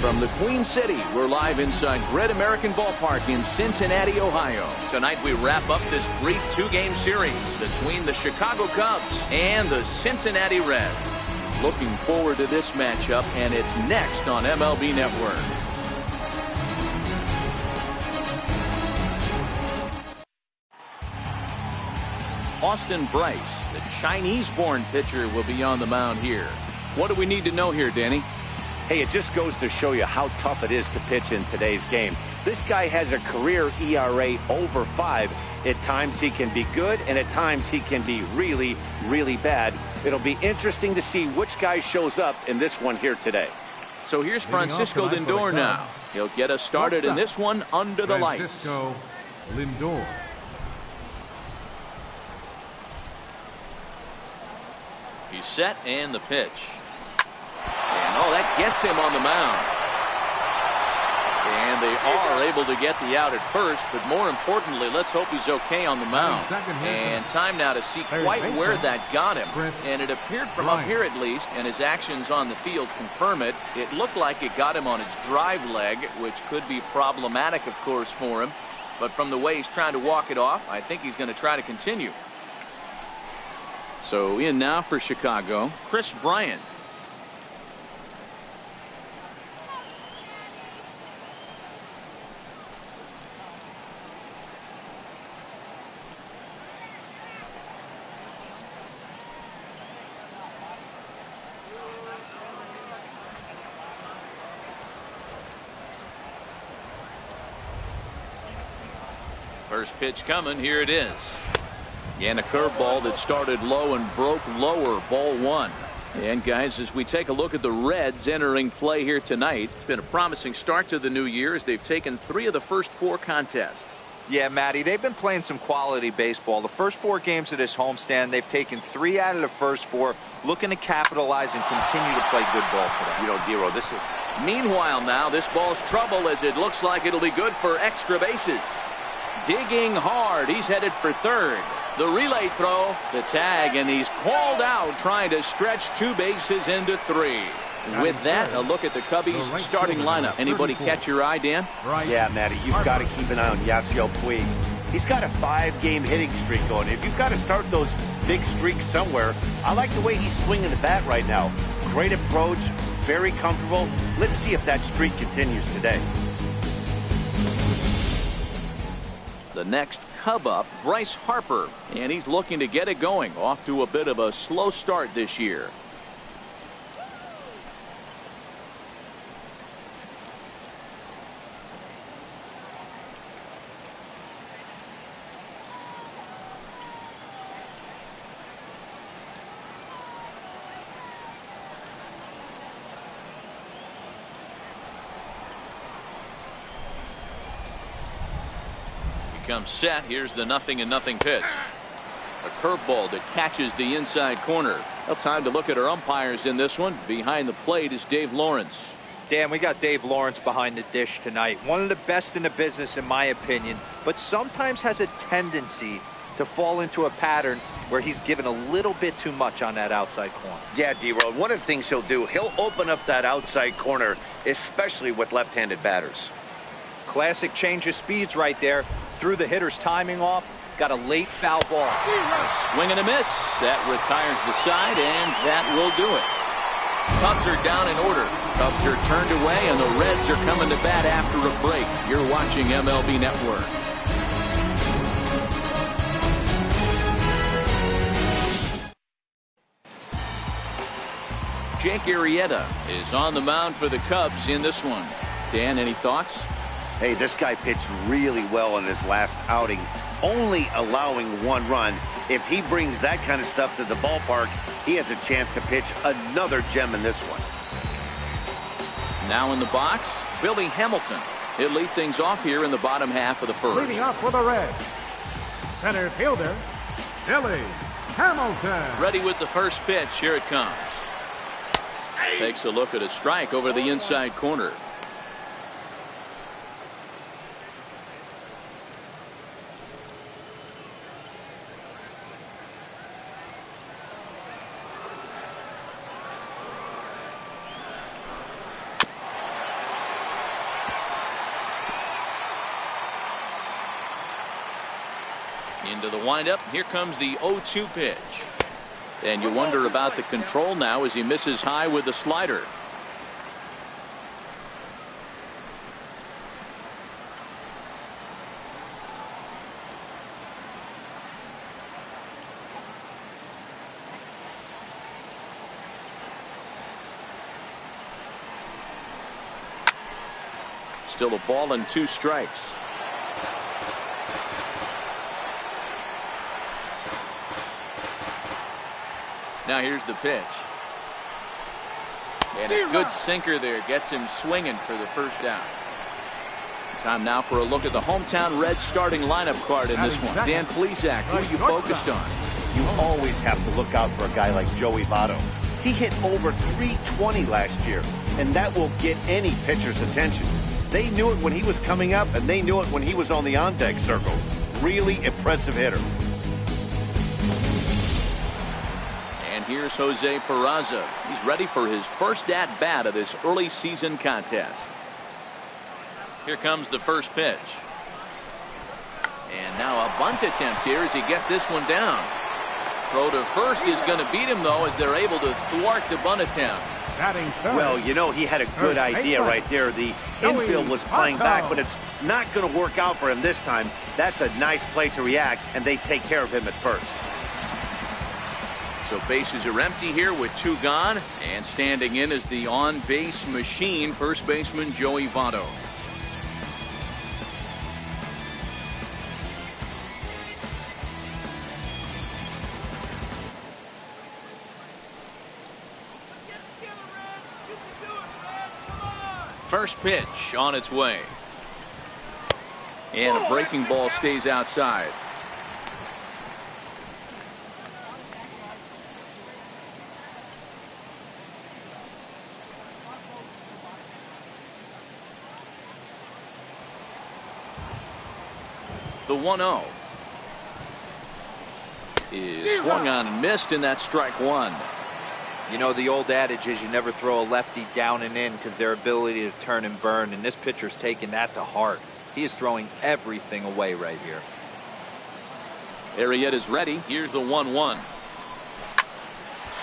From the Queen City, we're live inside Great American Ballpark in Cincinnati, Ohio. Tonight we wrap up this brief two-game series between the Chicago Cubs and the Cincinnati Reds. Looking forward to this matchup, and it's next on MLB Network. Austin Brice, the Chinese-born pitcher, will be on the mound here. What do we need to know here, Danny? Hey, it just goes to show you how tough it is to pitch in today's game. This guy has a career ERA over 5. At times he can be good, and at times he can be really, really bad. It'll be interesting to see which guy shows up in this one here today. So here's Francisco Lindor now. He'll get us started in this one under the lights. Francisco Lindor. He's set, and the pitch. And that gets him on the mound. And they are able to get the out at first, but more importantly, let's hope he's okay on the mound. And time now to see quite where that got him. And it appeared from up here at least, and his actions on the field confirm it. It looked like it got him on his drive leg, which could be problematic, of course, for him. But from the way he's trying to walk it off, I think he's going to try to continue. So in now for Chicago, Kris Bryant. First pitch coming, here it is. And a curveball that started low and broke lower, ball one. And guys, as we take a look at the Reds entering play here tonight, it's been a promising start to the new year as they've taken 3 of the first 4 contests. Yeah, Matty, they've been playing some quality baseball. The first 4 games of this homestand, they've taken 3 out of the first 4, looking to capitalize and continue to play good ball today. You know, Dero, this is... Meanwhile now, this ball's trouble as it looks like it'll be good for extra bases. Digging hard, he's headed for third. The relay throw, the tag, and he's called out trying to stretch 2 bases into 3. With that, a look at the Cubbies starting lineup. Anybody catch your eye, Dan? Yeah, Matty, you've got to keep an eye on Yasiel Puig. He's got a 5-game hitting streak going. If you've got to start those big streaks somewhere, I like the way he's swinging the bat right now. Great approach, very comfortable. Let's see if that streak continues today. The next Cub up, Bryce Harper, and he's looking to get it going. Off to a bit of a slow start this year. Comes set. Here's the 0-0 pitch. A curveball that catches the inside corner. Well, time to look at our umpires in this one. Behind the plate is Dave Lawrence. Dan, we got Dave Lawrence behind the dish tonight. One of the best in the business, in my opinion, but sometimes has a tendency to fall into a pattern where he's given a little bit too much on that outside corner. Yeah, D-Road, one of the things he'll do, he'll open up that outside corner, especially with left-handed batters. Classic change of speeds right there. Threw the hitter's timing off. Got a late foul ball. Swing and a miss. That retires the side, and that will do it. Cubs are down in order. Cubs are turned away, and the Reds are coming to bat after a break. You're watching MLB Network. Jake Arrieta is on the mound for the Cubs in this one. Dan, any thoughts? Hey, this guy pitched really well in his last outing, only allowing 1 run. If he brings that kind of stuff to the ballpark, he has a chance to pitch another gem in this one. Now in the box, Billy Hamilton. He'll lead things off here in the bottom half of the first. Leading off for the Reds, center fielder, Billy Hamilton. Ready with the first pitch. Here it comes. Takes a look at a strike over the inside corner. Into the windup. Here comes the 0-2 pitch. And you wonder about the control now as he misses high with the slider. Still a ball and 2 strikes. Now here's the pitch. And a good sinker there gets him swinging for the first down. Time now for a look at the hometown Reds starting lineup card in this one. Dan Plesac, who are you focused on? You always have to look out for a guy like Joey Votto. He hit over 320 last year, and that will get any pitcher's attention. They knew it when he was coming up, and they knew it when he was on the on-deck circle. Really impressive hitter. And here's Jose Peraza. He's ready for his first at-bat of this early season contest. Here comes the first pitch. And now a bunt attempt here as he gets this one down. Throw to first is going to beat him, though, as they're able to thwart the bunt attempt. Well, you know, he had a good idea right there. The infield was playing back, but it's not going to work out for him this time. That's a nice play to react, and they take care of him at first. So bases are empty here with 2 gone, and standing in is the on-base machine, first baseman Joey Votto. First pitch on its way. And a breaking ball stays outside. The 1-0 is swung on and missed, and that's strike 1. You know, the old adage is you never throw a lefty down and in because their ability to turn and burn, and this pitcher's taking that to heart. He is throwing everything away right here. Arrieta's ready. Here's the 1-1.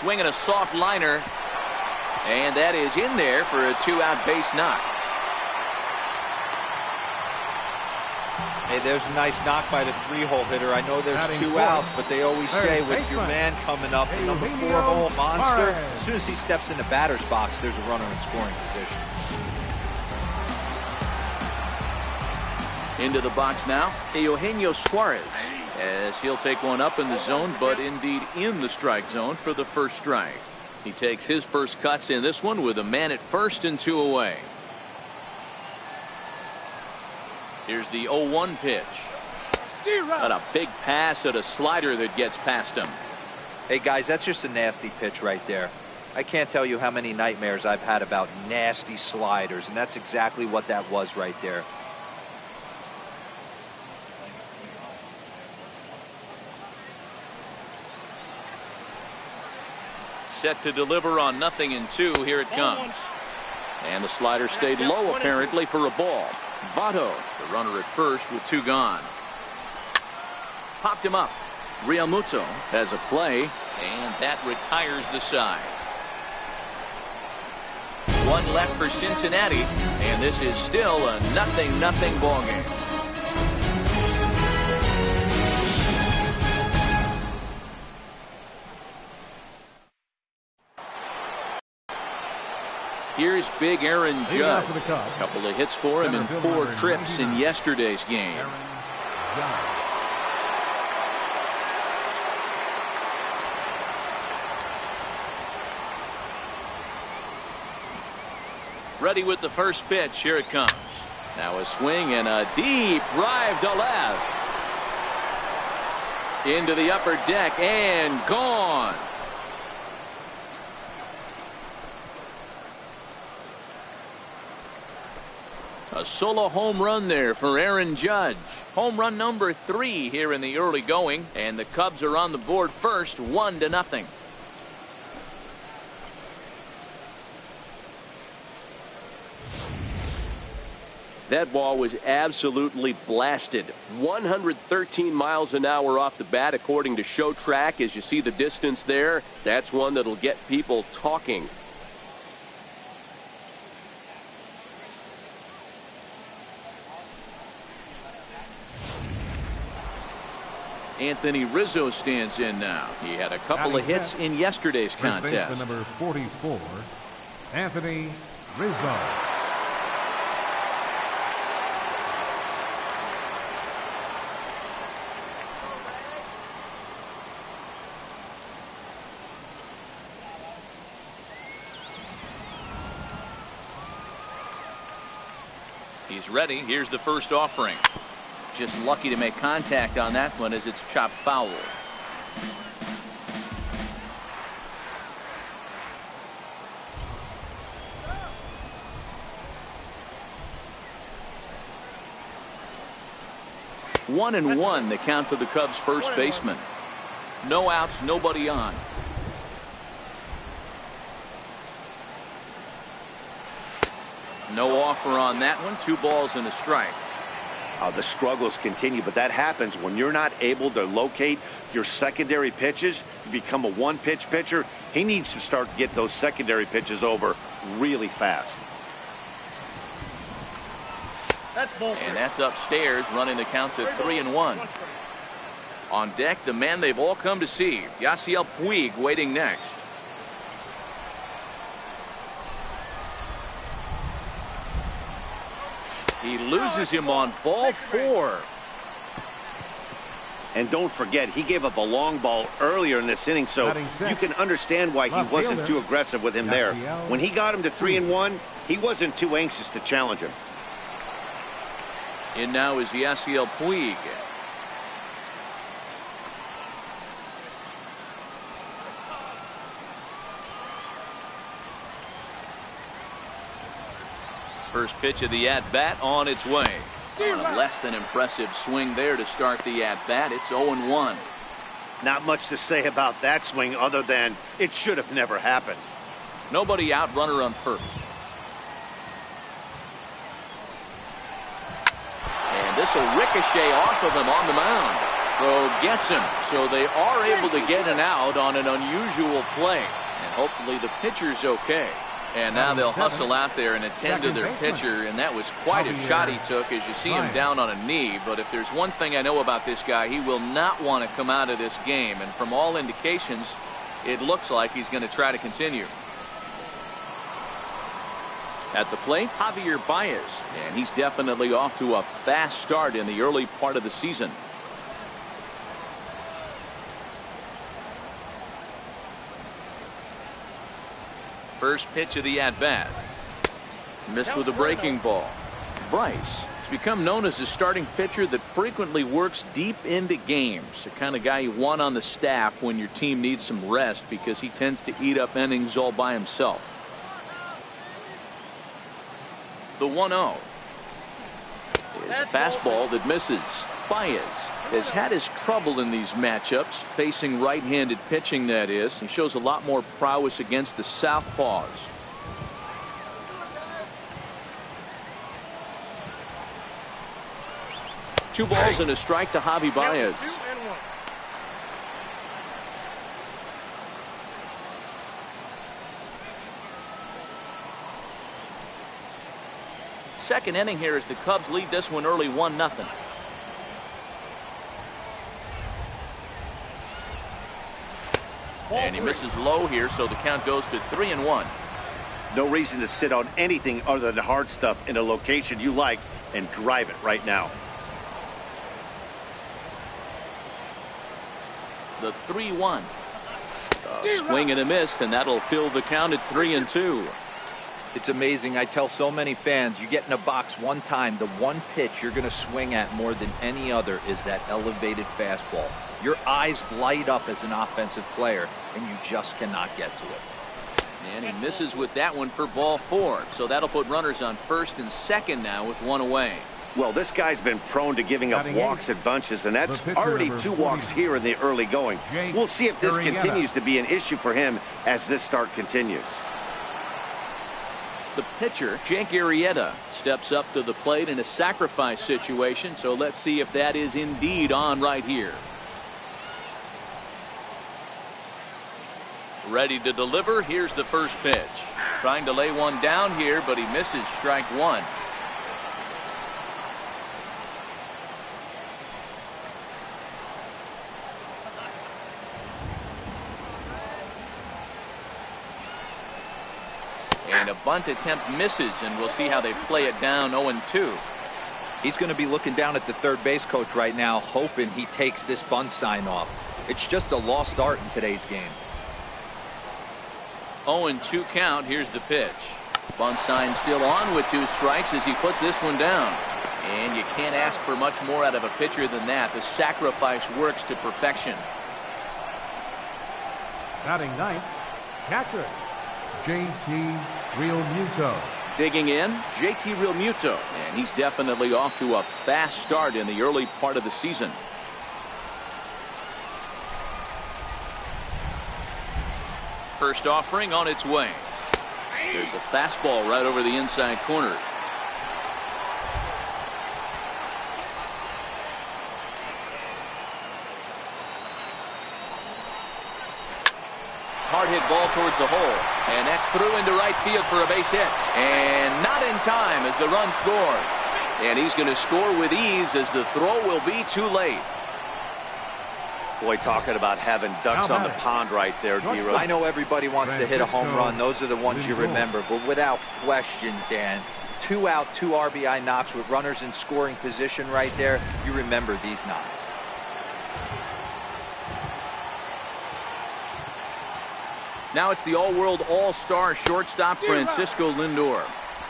Swinging a soft liner, and that is in there for a 2-out base knock. Hey, there's a nice knock by the 3-hole hitter. I know there's 2 outs, but they always say with your man coming up, the number 4-hole monster, as soon as he steps in the batter's box, there's a runner in scoring position. Into the box now, Eugenio Suarez, as he'll take one up in the zone, but indeed in the strike zone for the first strike. He takes his first cuts in this one with a man at first and 2 away. Here's the 0-1 pitch. Got a big pass at a slider that gets past him. Hey, guys, that's just a nasty pitch right there. I can't tell you how many nightmares I've had about nasty sliders, and that's exactly what that was right there. Set to deliver on 0-2. Here it comes. And the slider stayed low apparently for a ball. Votto, the runner at first with 2 gone. Popped him up. Realmuto has a play, and that retires the side. 1 left for Cincinnati, and this is still a 0-0 ball game. Here's big Aaron Judge. A couple of hits for him in 4 trips in yesterday's game. Ready with the first pitch. Here it comes. Now a swing and a deep drive to left. Into the upper deck and gone. A solo home run there for Aaron Judge. Home run number 3 here in the early going, and the Cubs are on the board first, 1-0. That ball was absolutely blasted. 113 miles an hour off the bat, according to Show Track. As you see the distance there, that's one that'll get people talking. Anthony Rizzo stands in now. He had a couple of hits in yesterday's contest. Number 44, Anthony Rizzo. He's ready. Here's the first offering. Just lucky to make contact on that one as it's chopped foul. One and one, the count to the Cubs first baseman. No outs, nobody on. No offer on that one. 2 balls and a strike. The struggles continue, but that happens when you're not able to locate your secondary pitches. You become a one-pitch pitcher. He needs to start to get those secondary pitches over really fast. And that's upstairs, running the count to 3-1. On deck, the man they've all come to see, Yasiel Puig, waiting next. He loses him on ball 4. And don't forget, he gave up a long ball earlier in this inning, so you can understand why he wasn't too aggressive with him there. When he got him to 3-1, he wasn't too anxious to challenge him. And now is Yasiel Puig. First pitch of the at-bat on its way. On a less than impressive swing there to start the at-bat. It's 0-1. Not much to say about that swing other than it should have never happened. Nobody out, runner on first. And this will ricochet off of him on the mound. Throw gets him. So they are able to get an out on an unusual play. And hopefully the pitcher's okay. And now they'll hustle out there and attend to their pitcher, and that was quite a shot he took as you see him down on a knee. But if there's one thing I know about this guy, he will not want to come out of this game. And from all indications, it looks like he's going to try to continue. At the plate, Javier Baez, and he's definitely off to a fast start in the early part of the season. First pitch of the at-bat. Missed with a breaking ball. Bryce has become known as a starting pitcher that frequently works deep into games. The kind of guy you want on the staff when your team needs some rest because he tends to eat up innings all by himself. The 1-0 is a fastball that misses. Baez has had his trouble in these matchups, facing right-handed pitching, that is. He shows a lot more prowess against the southpaws. Two balls and a strike to Javi Baez. Second inning here as the Cubs lead this one early 1-0. And he misses low here, so the count goes to 3-1. No reason to sit on anything other than hard stuff in a location you like and drive it right now. The 3-1. Swing and a miss, and that'll fill the count at 3-2. It's amazing. I tell so many fans, you get in a box one time, the one pitch you're going to swing at more than any other is that elevated fastball. Your eyes light up as an offensive player, and you just cannot get to it. And he misses with that one for ball 4. So that'll put runners on first and second now with one away. Well, this guy's been prone to giving up walks at bunches, and that's already 2 walks here in the early going. We'll see if this continues to be an issue for him as this start continues. the pitcher, Jake Arrieta, steps up to the plate in a sacrifice situation. So let's see if that is indeed on right here. Ready to deliver. Here's the first pitch. Trying to lay one down here, but he misses strike one. And a bunt attempt misses, and we'll see how they play it down 0-2. He's going to be looking down at the third base coach right now, hoping he takes this bunt sign off. It's just a lost art in today's game. 0-2 count. Here's the pitch. Bunt sign still on with 2 strikes as he puts this one down. And you can't ask for much more out of a pitcher than that. The sacrifice works to perfection. Batting ninth, catcher, JT Realmuto. Digging in, JT Realmuto. And he's definitely off to a fast start in the early part of the season. First offering on its way. There's a fastball right over the inside corner. Hard hit ball towards the hole, and that's through into right field for a base hit, and not in time as the run scores. And he's going to score with ease as the throw will be too late. Boy, talking about having ducks on the pond right there, D-Rose. I know everybody wants to hit a home run. Those are the ones you remember. But without question, Dan, 2 out, 2 RBI knocks with runners in scoring position right there. You remember these knocks. Now it's the all-world all-star shortstop Francisco Lindor.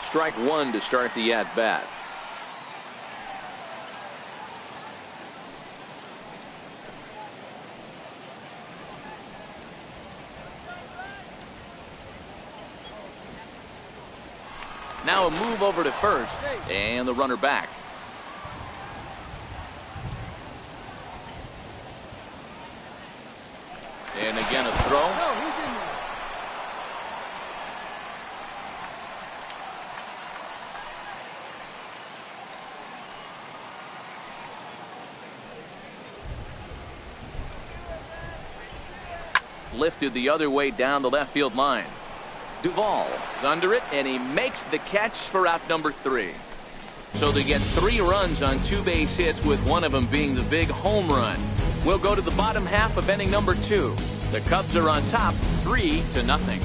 Strike one to start the at-bat. Now a move over to first, and the runner back. And again a throw. Lifted the other way down the left field line. Duvall is under it, and he makes the catch for out number 3. So they get 3 runs on 2 base hits, with one of them being the big home run. We'll go to the bottom half of inning number 2. The Cubs are on top 3-0.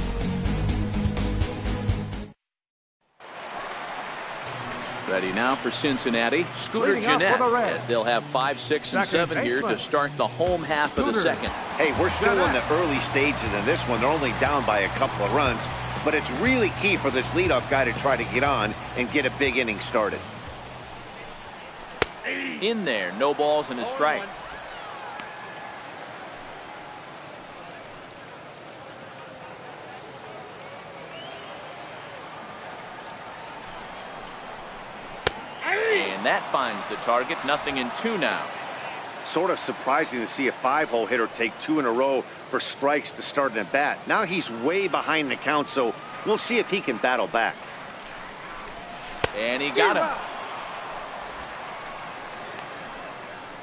Ready now for Cincinnati. Scooter Gennett, as they'll have 5, 6, and 7 here to start the home half of the second. Hey, we're still in the early stages in this one. They're only down by a couple of runs, but it's really key for this leadoff guy to try to get on and get a big inning started. In there, no balls and a strike. And that finds the target. 0-2 now. Sort of surprising to see a 5-hole hitter take 2 in a row for strikes to start an at bat. Now he's way behind the count, so we'll see if he can battle back. And he got him.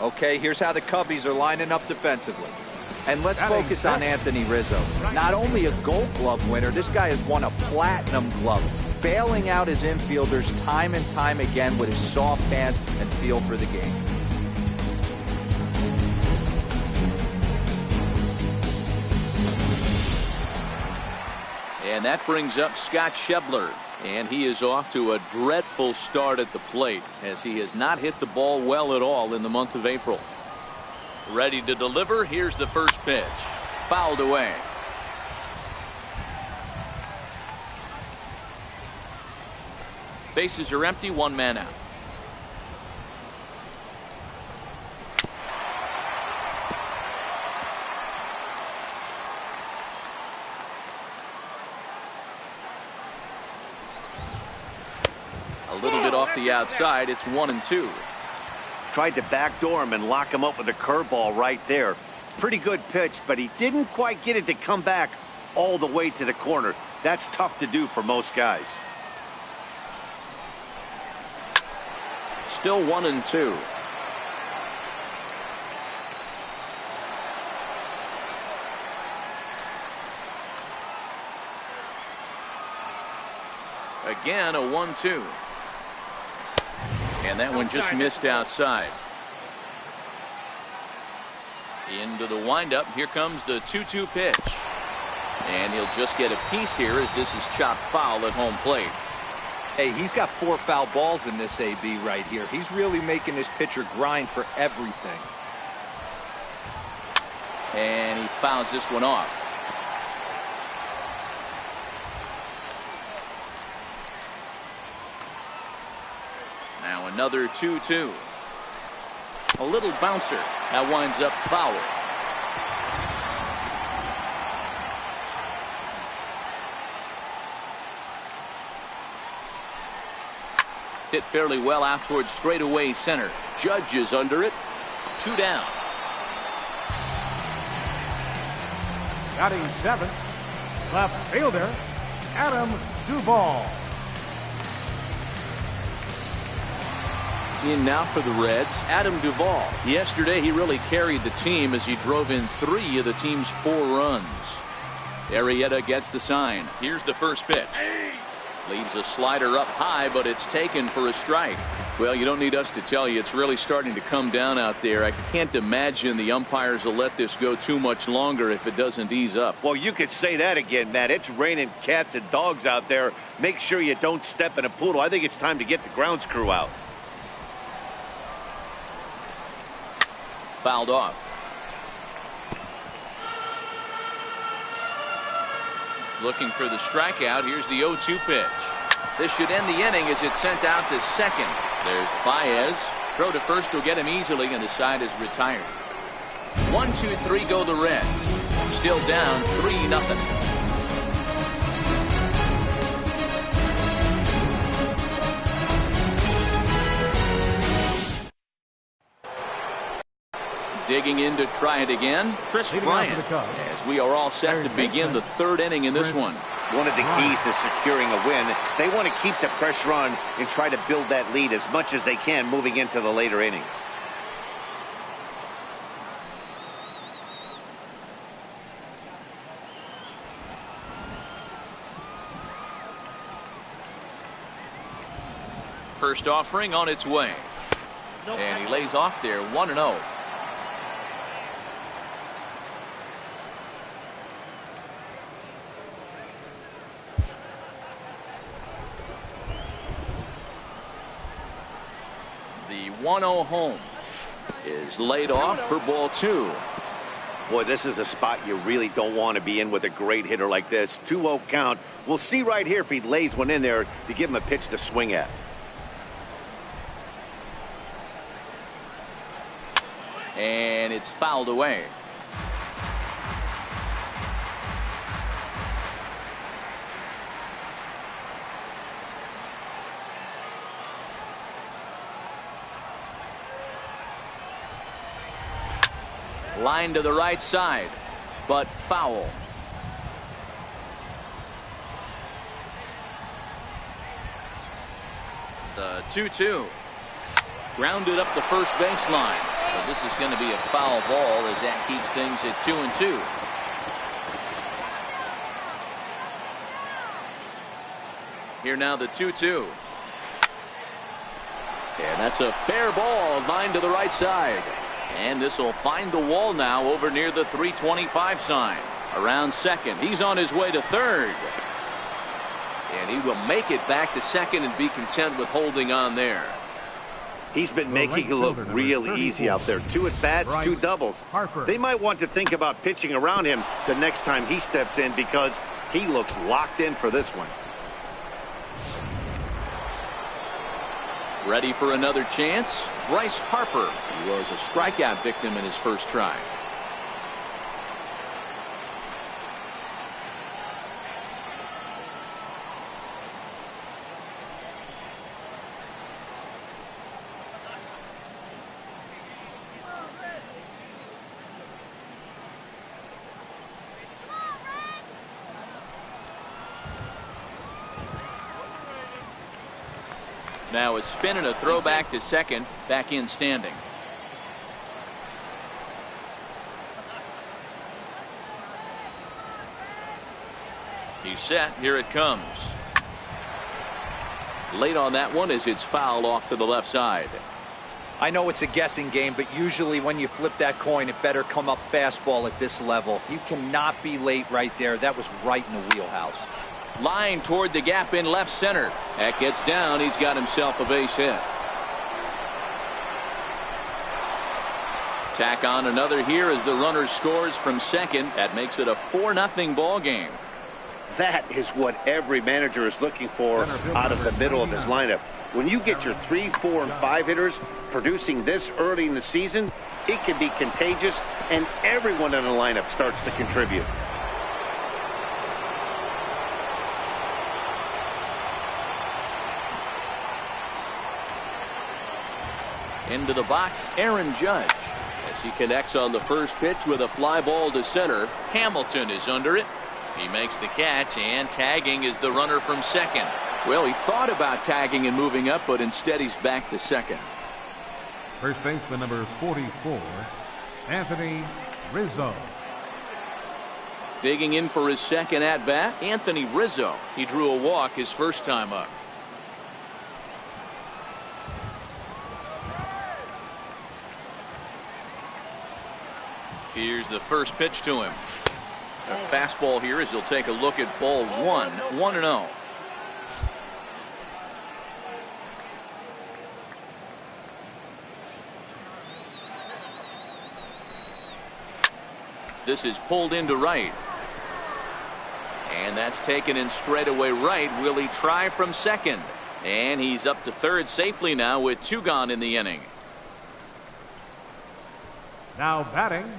Okay, here's how the Cubbies are lining up defensively. And let's focus on Anthony Rizzo. Not only a Gold Glove winner, this guy has won a Platinum Glove, bailing out his infielders time and time again with his soft hands and feel for the game. And that brings up Scott Schebler. And he is off to a dreadful start at the plate, as he has not hit the ball well at all in the month of April. Ready to deliver. Here's the first pitch. Fouled away. Bases are empty. 1 man out. A little bit off the outside. It's 1-2. Tried to backdoor him and lock him up with a curveball right there. Pretty good pitch, but he didn't quite get it to come back all the way to the corner. That's tough to do for most guys. still 1-2. Again, a 1-2. And that one just missed outside. Into the windup. Here comes the 2-2 pitch. And he'll just get a piece here as this is chopped foul at home plate. Hey, he's got 4 foul balls in this AB right here. He's really making this pitcher grind for everything. And he fouls this one off. Now another 2-2. A little bouncer. That winds up foul. Hit fairly well out towards straightaway center. Judge is under it. 2 down. Batting 7th, left fielder, Adam Duvall. In now for the Reds, Adam Duvall. Yesterday he really carried the team as he drove in 3 of the team's 4 runs. Arrieta gets the sign. Here's the first pitch. Leaves a slider up high, but it's taken for a strike. Well, you don't need us to tell you, it's really starting to come down out there. I can't imagine the umpires will let this go too much longer if it doesn't ease up. Well, you could say that again, Matt. It's raining cats and dogs out there. Make sure you don't step in a poodle. I think it's time to get the grounds crew out. Fouled off. Looking for the strikeout. Here's the 0-2 pitch. This should end the inning as it's sent out to second. There's Baez. Throw to first will get him easily, and the side is retired. 1-2-3 go the Reds. Still down 3-0. Digging in to try it again, Chris Bryant, as we are all set to begin the 3rd inning in this one. One of the keys to securing a win, they want to keep the pressure on and try to build that lead as much as they can moving into the later innings. First offering on its way. And he lays off there 1-0. The 1-0 home is laid off for ball 2. Boy, this is a spot you really don't want to be in with a great hitter like this. 2-0 count. We'll see right here if he lays one in there to give him a pitch to swing at. And it's fouled away. Line to the right side, but foul. The 2-2. Grounded up the first baseline. So this is going to be a foul ball as that keeps things at 2-2. Here now the 2-2. And that's a fair ball, line to the right side. And this will find the wall now over near the 325 sign. Around second. He's on his way to third. And he will make it back to second and be content with holding on there. He's been making it look real easy out there. 2 at-bats, 2 doubles. They might want to think about pitching around him the next time he steps in because he looks locked in for this one. Ready for another chance? Bryce Harper. He was a strikeout victim in his first try. Now a spin and a throw back to second. Back in standing. He's set. Here it comes. Late on that one as it's fouled off to the left side. I know it's a guessing game, but usually when you flip that coin, it better come up fastball at this level. You cannot be late right there. That was right in the wheelhouse. Line toward the gap in left center. That gets down. He's got himself a base hit. Tack on another here as the runner scores from second. That makes it a 4-0 ball game. That is what every manager is looking for out of the middle of his lineup. When you get your 3, 4, and 5 hitters producing this early in the season, it can be contagious, and everyone in the lineup starts to contribute. Into the box, Aaron Judge. As he connects on the first pitch with a fly ball to center. Hamilton is under it. He makes the catch, and tagging is the runner from second. Well, he thought about tagging and moving up, but instead he's back to second. First baseman number 44, Anthony Rizzo. Digging in for his second at bat, Anthony Rizzo. He drew a walk his first time up. Here's the first pitch to him. A fastball here as he'll take a look at ball one. 1-0. This is pulled into right. And that's taken in straightaway right. Will he try from second? And he's up to third safely now with 2 gone in the inning. Now batting,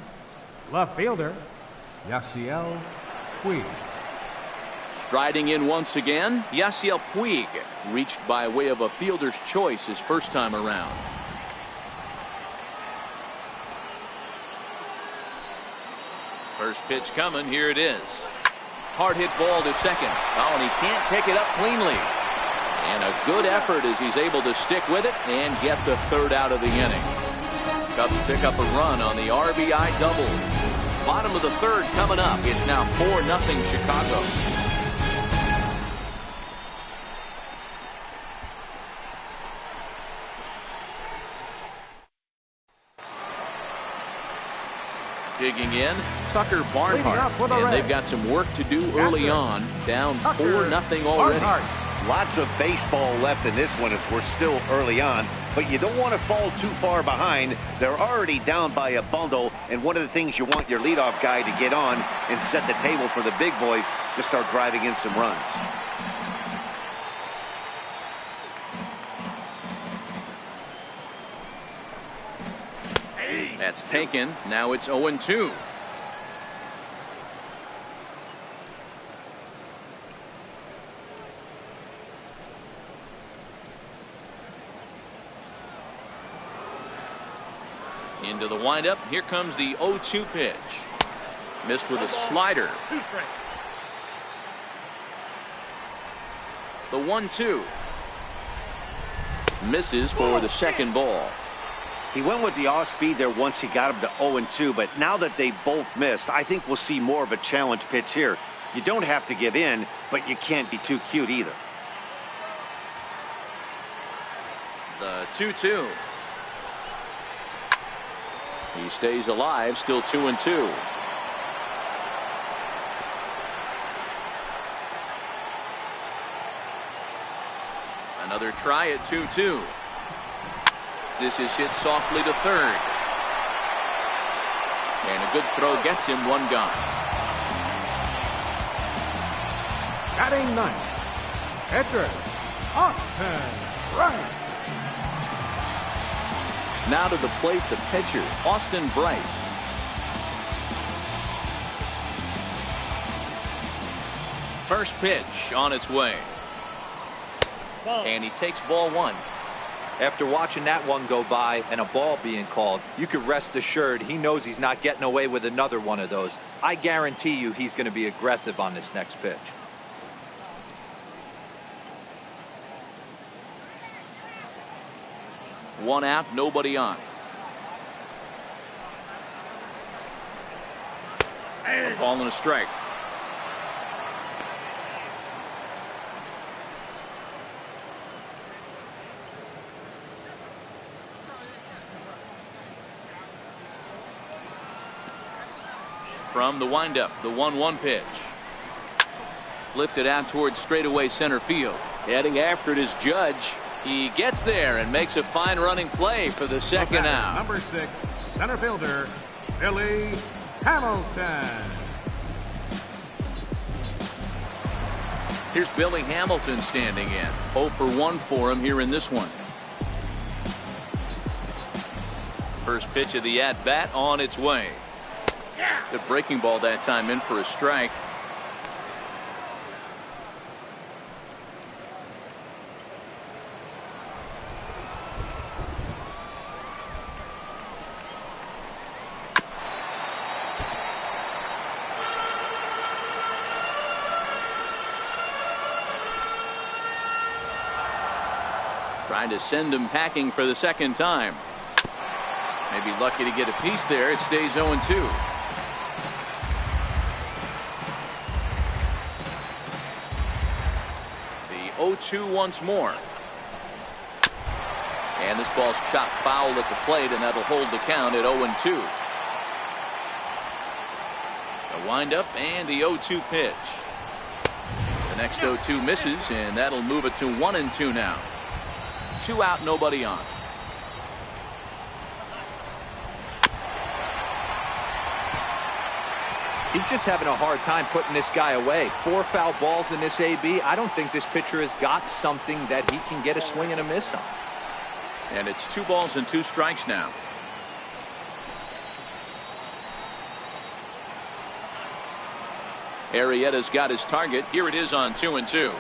left fielder, Yasiel Puig. Striding in once again, Yasiel Puig, reached by way of a fielder's choice his first time around. First pitch coming. Here it is. Hard hit ball to second. Oh, and he can't pick it up cleanly. And a good effort as he's able to stick with it and get the third out of the inning. Cubs pick up a run on the RBI double. Bottom of the third coming up. It's now 4-0 Chicago. Digging in, Tucker Barnhart, and they've got some work to do early on, down 4-0 already. Lots of baseball left in this one as we're still early on, but you don't want to fall too far behind. They're already down by a bundle, and one of the things you want your leadoff guy to get on and set the table for the big boys to start driving in some runs. That's taken. Now it's 0-2. Into the windup. Here comes the 0-2 pitch. Missed with a slider. The 1-2. Misses for the second ball. He went with the off speed there once he got him to 0-2, but now that they both missed, I think we'll see more of a challenge pitch here. You don't have to give in, but you can't be too cute either. The 2-2. He stays alive, still 2-2. Another try at 2-2. This is hit softly to third. And a good throw gets him 1 gone. Batting ninth, pitcher, Austin Brice. Now to the plate, the pitcher, Austin Brice. First pitch on its way. And he takes ball 1. After watching that one go by and a ball being called, you could rest assured he knows he's not getting away with another one of those. I guarantee you he's going to be aggressive on this next pitch. One out, nobody on. A ball and a strike. From the windup, the 1-1 pitch. Lifted out towards straightaway center field. Heading after it is Judge. He gets there and makes a fine running play for the second out. Number 6, center fielder, Billy Hamilton. Here's Billy Hamilton standing in. 0 for 1 for him here in this one. First pitch of the at-bat on its way. The breaking ball that time in for a strike. Trying to send him packing for the second time. Maybe lucky to get a piece there. It stays 0-2. The 0-2 once more. And this ball's shot foul at the plate, and that'll hold the count at 0-2. The windup and the 0-2 pitch. The next 0-2 misses, and that'll move it to 1-2 now. 2 out, nobody on. He's just having a hard time putting this guy away. 4 foul balls in this AB. I don't think this pitcher has got something that he can get a swing and a miss on. And it's 2 balls and 2 strikes now. Arrieta's got his target. Here it is on 2-2.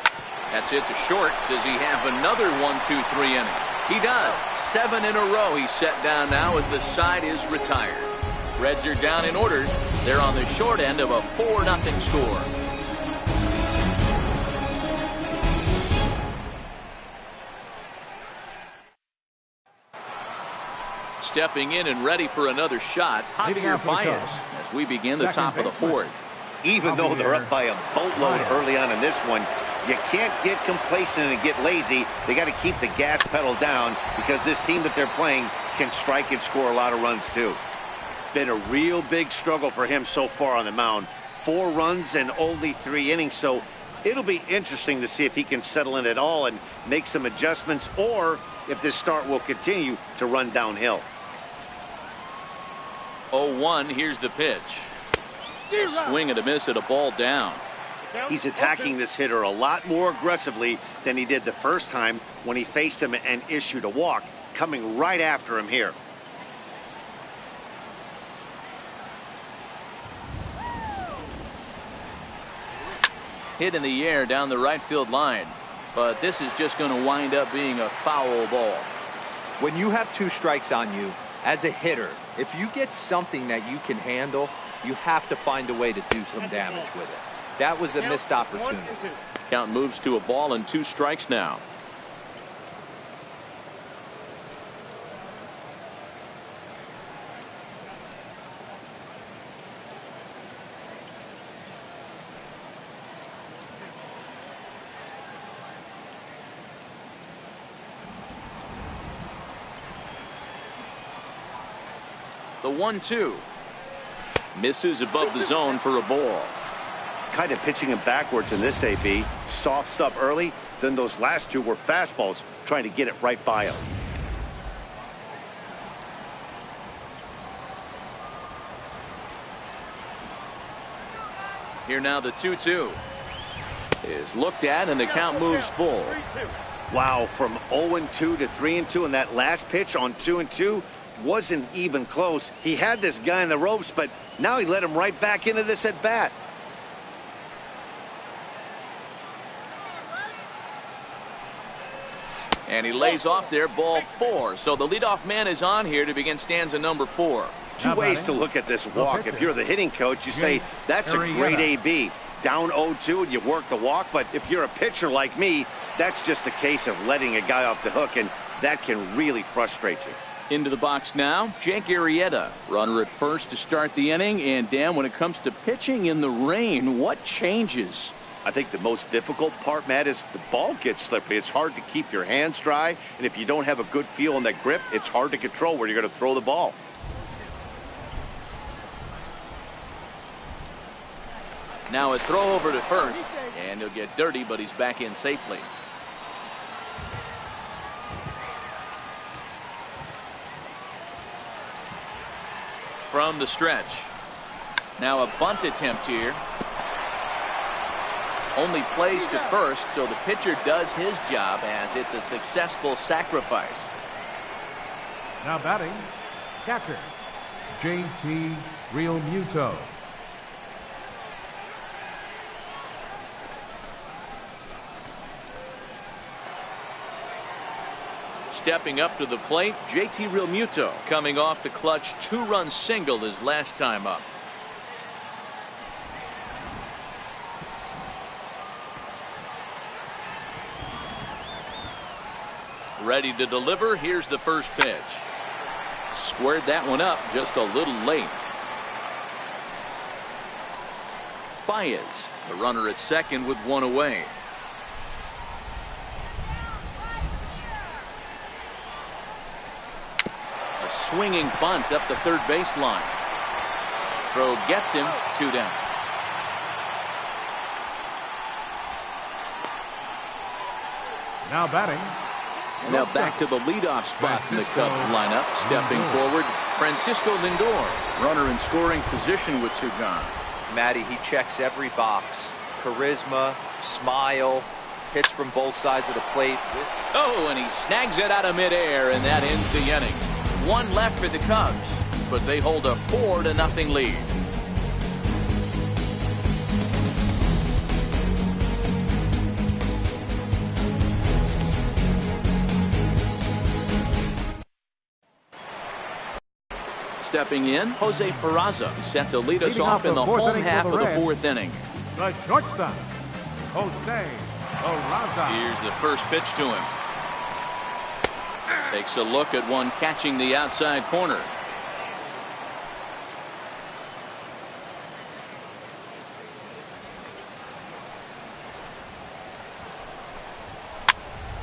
That's it to short. Does he have another 1-2-3 inning? He does. 7 in a row he's set down now as the side is retired. Reds are down in order. They're on the short end of a 4-0 score. Stepping in and ready for another shot, Javier Baez, as we begin the top of the 4th. Even though they're up by a boatload early on in this one, you can't get complacent and get lazy. They got to keep the gas pedal down because this team that they're playing can strike and score a lot of runs too. Been a real big struggle for him so far on the mound. 4 runs and only 3 innings, so it'll be interesting to see if he can settle in at all and make some adjustments, or if this start will continue to run downhill. 0-1, here's the pitch. Swing and a miss at a ball down. He's attacking this hitter a lot more aggressively than he did the first time when he faced him and issued a walk, coming right after him here. Hit in the air down the right field line, but this is just going to wind up being a foul ball. When you have 2 strikes on you, as a hitter, if you get something that you can handle, you have to find a way to do some damage with it. That was a missed opportunity. Count moves to a ball and 2 strikes now. The 1-2 misses above the zone for a ball. Kind of pitching him backwards in this AB. Soft stuff early, then those last 2 were fastballs, trying to get it right by him. Here now the 2-2 is looked at, and the count moves full. Wow, from 0-2 to 3-2, and that last pitch on 2-2 wasn't even close. He had this guy in the ropes, but now he let him right back into this at bat. And he lays off there, ball 4. So the leadoff man is on here to begin stanza number 4. 2 ways to look at this walk. If you're the hitting coach, you say, that's a great AB. Down 0-2 and you work the walk. But if you're a pitcher like me, that's just a case of letting a guy off the hook. And that can really frustrate you. Into the box now, Jake Arrieta, runner at first to start the inning. And Dan, when it comes to pitching in the rain, what changes? I think the most difficult part, Matt, is the ball gets slippery. It's hard to keep your hands dry, and if you don't have a good feel on that grip, it's hard to control where you're going to throw the ball. Now a throw over to first, and he'll get dirty, but he's back in safely. From the stretch. Now a bunt attempt here. Only plays to first, so the pitcher does his job as it's a successful sacrifice. Now batting, catcher, JT Realmuto. Stepping up to the plate, JT Realmuto, coming off the clutch two-run single his last time up. Ready to deliver. Here's the first pitch. Squared that one up just a little late. Baez, the runner at second with one away. A swinging bunt up the third baseline. Throw gets him, 2 down. Now batting. Now back to the leadoff spot in the Cubs lineup. Stepping forward, Francisco Lindor, runner in scoring position with 2 gone. Matty, he checks every box. Charisma, smile, hits from both sides of the plate. Oh, and he snags it out of midair, and that ends the inning. 1 left for the Cubs, but they hold a 4-0 lead. Stepping in, Jose Peraza, set to lead us off in the home half of the 4th inning. The shortstop, Jose Peraza. Here's the first pitch to him. Takes a look at one catching the outside corner.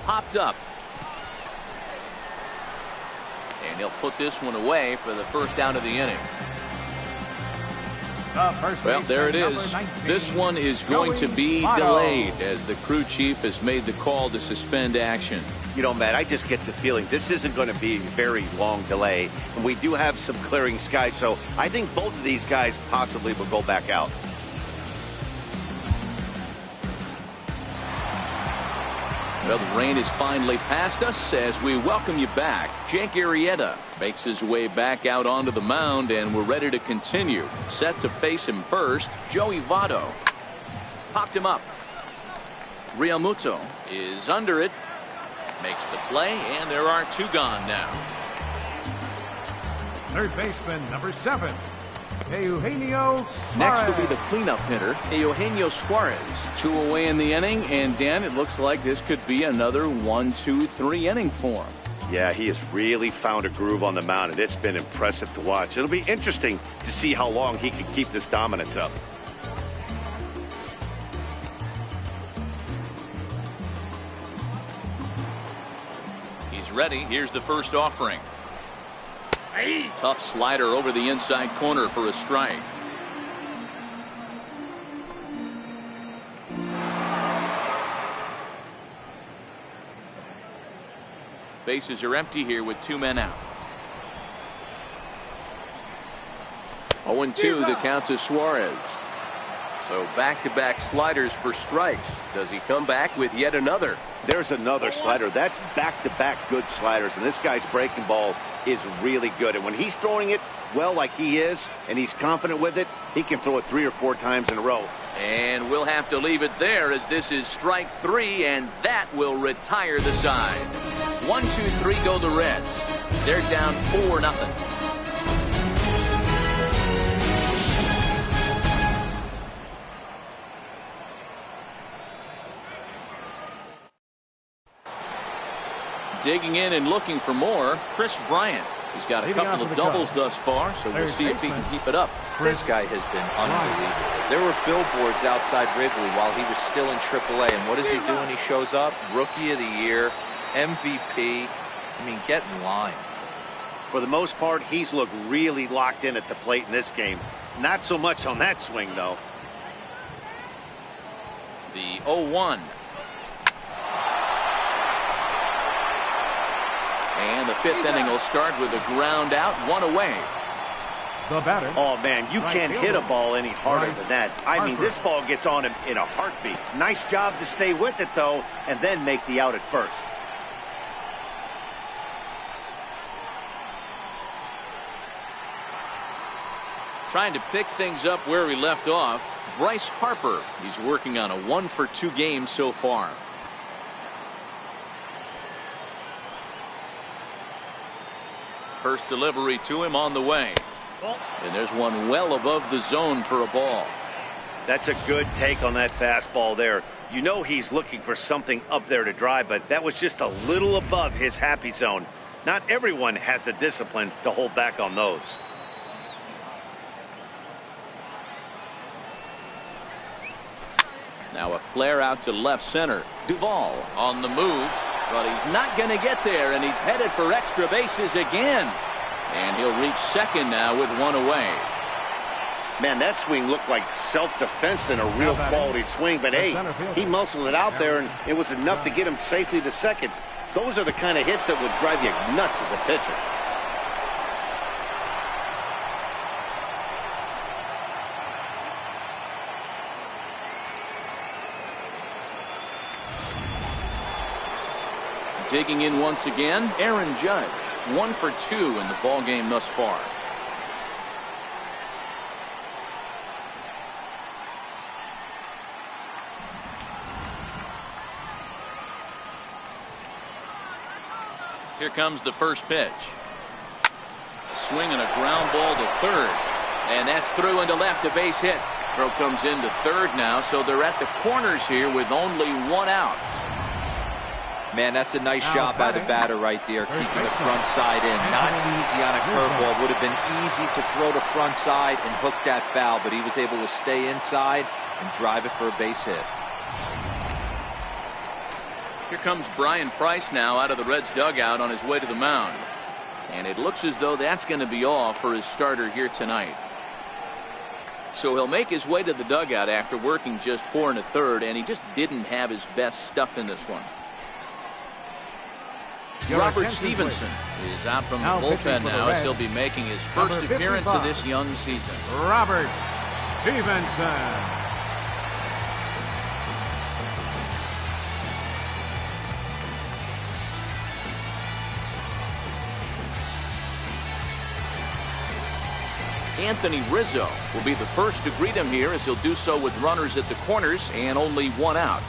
Popped up. And he'll put this one away for the first out of the inning. Well, there it is. This one is going to be delayed as the crew chief has made the call to suspend action. You know, Matt, I just get the feeling this isn't going to be a very long delay. And we do have some clearing skies, so I think both of these guys possibly will go back out. Well, the rain is finally past us as we welcome you back. Jake Arrieta makes his way back out onto the mound, and we're ready to continue. Set to face him first, Joey Votto. Popped him up. Realmuto is under it. Makes the play, and there are 2 gone now. Third baseman, number 7, Eugenio Suarez. Next will be the cleanup hitter, Eugenio Suarez. 2 away in the inning, and Dan, it looks like this could be another 1-2-3 inning for him. Yeah, he has really found a groove on the mound, and it's been impressive to watch. It'll be interesting to see how long he can keep this dominance up. He's ready. Here's the first offering. Tough slider over the inside corner for a strike. Bases are empty here with 2 men out. 0-2 the count to Suarez. So back-to-back sliders for strikes. Does he come back with yet another? There's another slider. That's back-to-back good sliders, and this guy's breaking ball is really good. And when he's throwing it well like he is, and he's confident with it, he can throw it 3 or 4 times in a row. And we'll have to leave it there as this is strike 3, and that will retire the side. 1-2-3 go the Reds. They're down 4-0. Digging in and looking for more, Chris Bryant. He's got a couple of doubles thus far, so we'll see if he can keep it up. This guy has been unbelievable. There were billboards outside Wrigley while he was still in AAA, and what does he do when he shows up? Rookie of the Year, MVP. I mean, get in line. For the most part, he's looked really locked in at the plate in this game. Not so much on that swing, though. The 0-1. And the fifth inning will start with a ground out, one away. The batter. Oh, man, you can't hit a ball any harder than that. I mean, this ball gets on him in a heartbeat. Nice job to stay with it, though, and then make the out at first. Trying to pick things up where we left off, Bryce Harper. He's working on a 1-for-2 game so far. First delivery to him on the way. And there's one well above the zone for a ball. That's a good take on that fastball there. You know he's looking for something up there to drive, but that was just a little above his happy zone. Not everyone has the discipline to hold back on those. Now a flare out to left center. Duvall on the move, but he's not going to get there, and he's headed for extra bases again. And he'll reach second now with one away. Man, that swing looked like self-defense than a real quality swing, but hey, he muscled it out there, and it was enough to get him safely to second. Those are the kind of hits that will drive you nuts as a pitcher. Digging in once again, Aaron Judge. 1-for-2 in the ball game thus far. Here comes the first pitch. Swing and a ground ball to third. And that's through into left, a base hit. Throw comes into third now, so they're at the corners here with only one out. Man, that's a nice job by the batter right there, keeping the front side in. Not easy on a curveball. Would have been easy to throw the front side and hook that foul, but he was able to stay inside and drive it for a base hit. Here comes Brian Price now out of the Reds dugout on his way to the mound. And it looks as though that's going to be all for his starter here tonight. So he'll make his way to the dugout after working just 4 1/3, and he just didn't have his best stuff in this one. Robert Stevenson is out from the bullpen now as he'll be making his first appearance of this young season. Robert Stevenson. Anthony Rizzo will be the first to greet him here, as he'll do so with runners at the corners and only one out.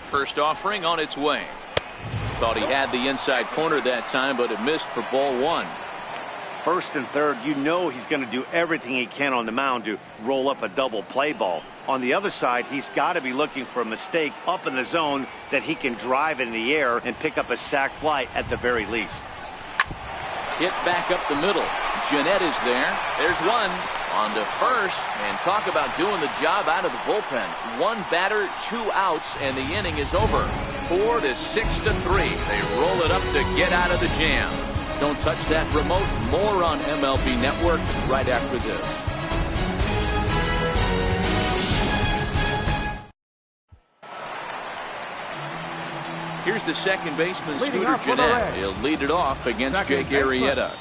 First offering on its way. Thought he had the inside corner that time, but it missed for ball 1. First and third, you know he's going to do everything he can on the mound to roll up a double play ball. On the other side, he's got to be looking for a mistake up in the zone that he can drive in the air and pick up a sac fly at the very least. Hit back up the middle. Jeanette is there. There's one on to first, and talk about doing the job out of the bullpen. One batter, 2 outs, and the inning is over. 4 to 6 to 3. They roll it up to get out of the jam. Don't touch that remote. More on MLB Network right after this. Here's the second baseman, Scooter Jeanette. He'll lead it off against Jake Arrieta.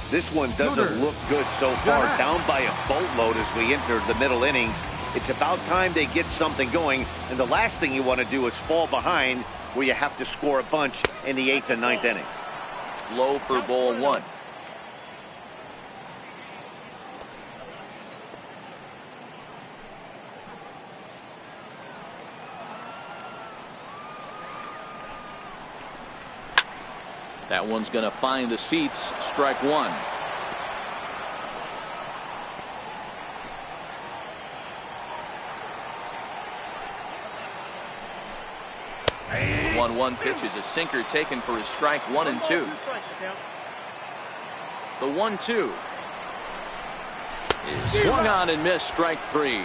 This one doesn't look good so far. Down by a boatload as we enter the middle innings. It's about time they get something going, and the last thing you want to do is fall behind where you have to score a bunch in the 8th and 9th inning. Low for ball 1. That one's going to find the seats. Strike one. The 1-1 pitch is a sinker taken for a strike. 1-2. The 1-2 is swung on and missed. Strike three.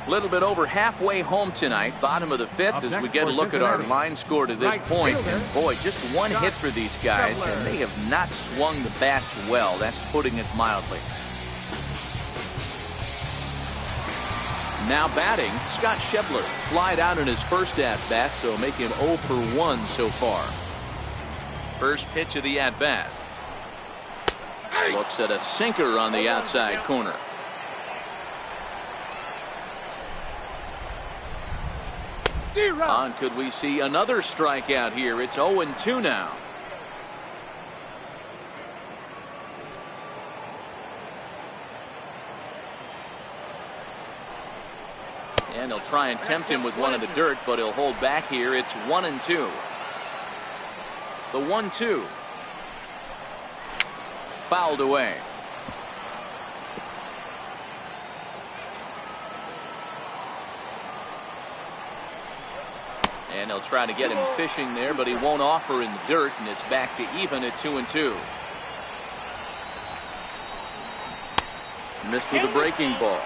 Little bit over halfway home tonight, bottom of the fifth, as we get a look at our line score to this point. And boy, just one hit for these guys, and they have not swung the bats well. That's putting it mildly. Now batting, Scott Schebler flied out in his first at-bat, so make him 0 for 1 so far. First pitch of the at-bat. Looks at a sinker on the outside corner. On could we see another strikeout here? It's 0-2 now. And he'll try and tempt him with one in the dirt, but he'll hold back here. It's 1-2. The 1-2. Fouled away. And he'll try to get him fishing there, but he won't offer in the dirt, and it's back to even at 2-2. Missed with a breaking ball.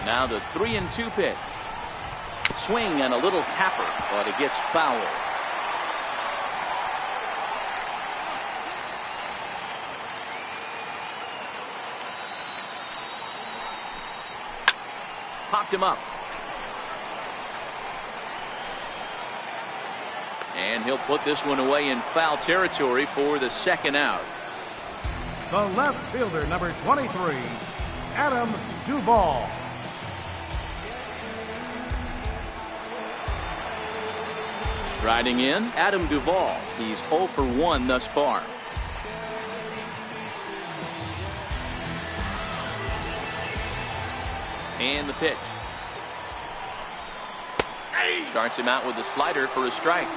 Now the 3-2 pitch. Swing and a little tapper, but it gets foul. Popped him up. And he'll put this one away in foul territory for the second out. The left fielder, number 23, Adam Duvall. Striding in, Adam Duvall. He's 0 for 1 thus far. And the pitch. Starts him out with a slider for a strike.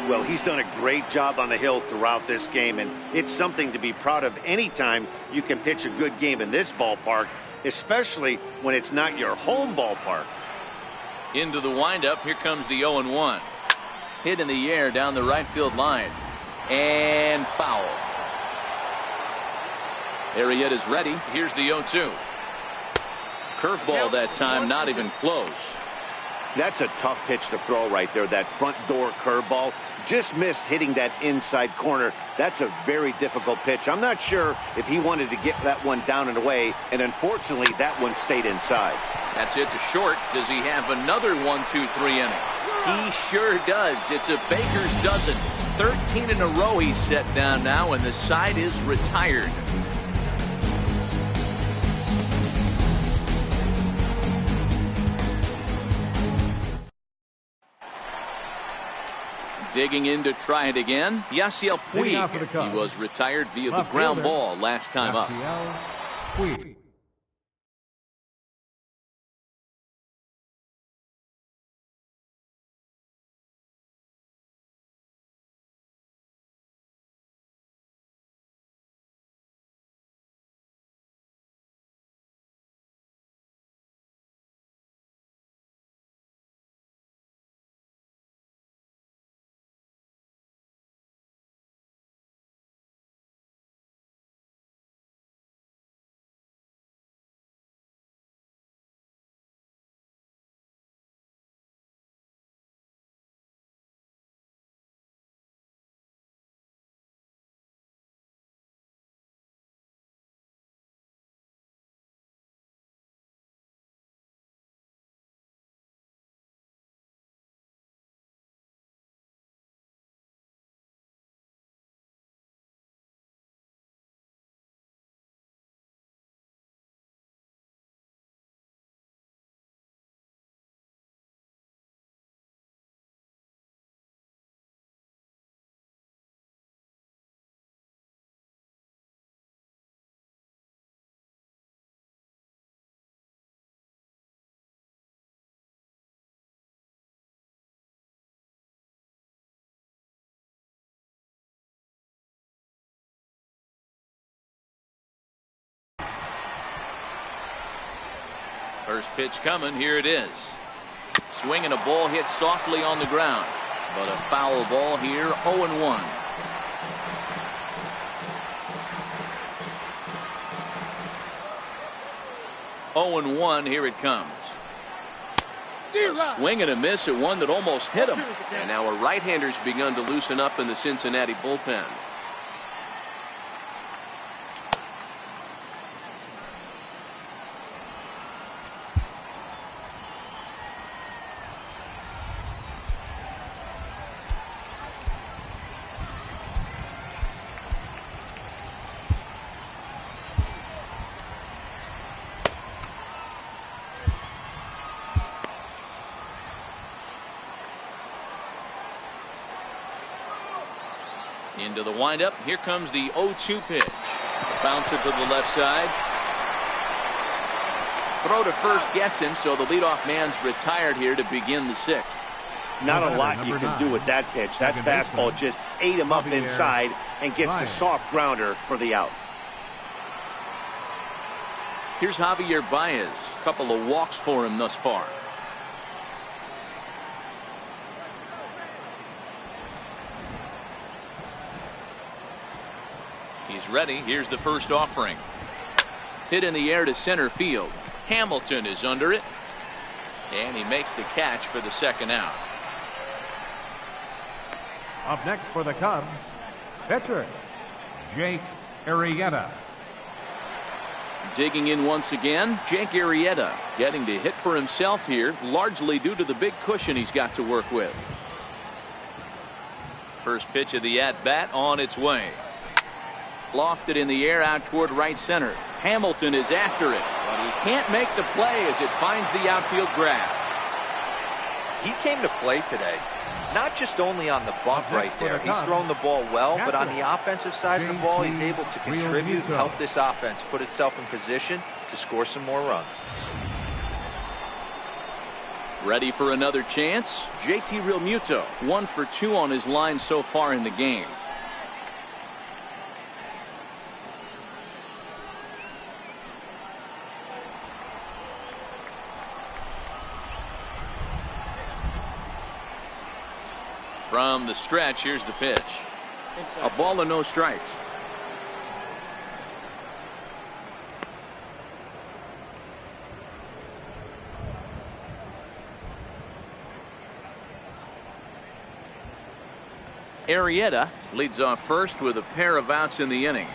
Well, he's done a great job on the hill throughout this game, and it's something to be proud of anytime you can pitch a good game in this ballpark, especially when it's not your home ballpark. Into the windup. Here comes the 0-1. Hit in the air down the right field line. And foul. Arrieta is ready. Here's the 0-2. Curveball that time, not even close. That's a tough pitch to throw right there. That front door curveball just missed hitting that inside corner. That's a very difficult pitch. I'm not sure if he wanted to get that one down and away, and unfortunately that one stayed inside. That's hit to short. Does he have another 1-2-3 inning? He sure does. It's a baker's dozen. 13 in a row he's set down now, and the side is retired. Digging in to try it again, Yasiel Puig. He was retired via the ground ball last time up. Puig. First pitch coming. Here it is. Swing and a ball hit softly on the ground. But a foul ball here. 0-1. 0-1. Here it comes. Swing and a miss at one that almost hit him. And now a right-hander's begun to loosen up in the Cincinnati bullpen. Into the windup. Here comes the 0-2 pitch. Bouncer to the left side. Throw to first gets him, so the leadoff man's retired here to begin the sixth. Not a lot you can do with that pitch. That fastball just ate him up inside and gets the soft grounder for the out. Here's Javier Baez. A couple of walks for him thus far. He's ready. Here's the first offering. Hit in the air to center field. Hamilton is under it. And he makes the catch for the second out. Up next for the Cubs, pitcher Jake Arrieta. Digging in once again, Jake Arrieta getting to hit for himself here, largely due to the big cushion he's got to work with. First pitch of the at-bat on its way. Lofted in the air out toward right center. Hamilton is after it, but he can't make the play as it finds the outfield grass. He came to play today, not just only on the bunt right there. He's thrown the ball well, but on the offensive side of the ball, he's able to contribute and help this offense put itself in position to score some more runs. Ready for another chance? JT Realmuto, 1 for 2 on his line so far in the game. From the stretch, here's the pitch. A ball and no strikes. Arrieta leads off first with a pair of outs in the inning.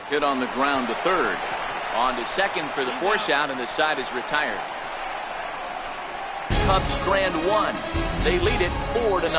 Hit on the ground to third. On to second for the force out, and the side is retired. Cubs strand one. They lead it 4-0.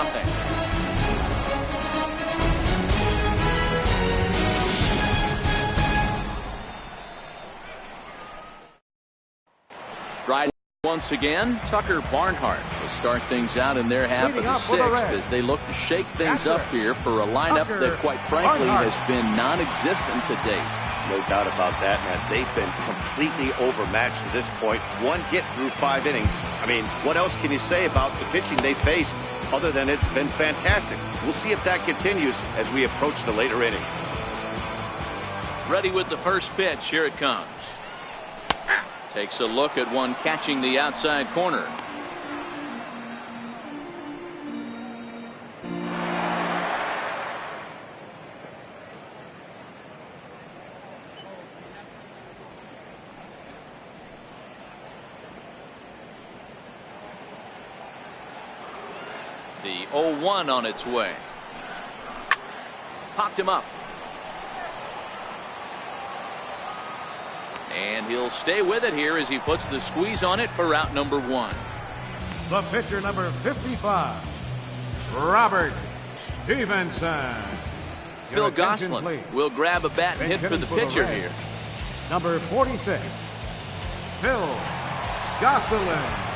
Stride once again. Tucker Barnhart will start things out in their half of the sixth as they look to shake things up here for a lineup that, quite frankly, has been non-existent to date. No doubt about that, man. They've been completely overmatched to this point. One hit through 5 innings. I mean, what else can you say about the pitching they faced other than it's been fantastic? We'll see if that continues as we approach the later innings. Ready with the first pitch. Here it comes. Takes a look at one catching the outside corner. The 0-1 on its way. Popped him up. And he'll stay with it here as he puts the squeeze on it for out number 1. The pitcher, number 55, Robert Stevenson. Phil Gosselin will grab a bat and hit for the pitcher here. Number 46, Phil Gosselin.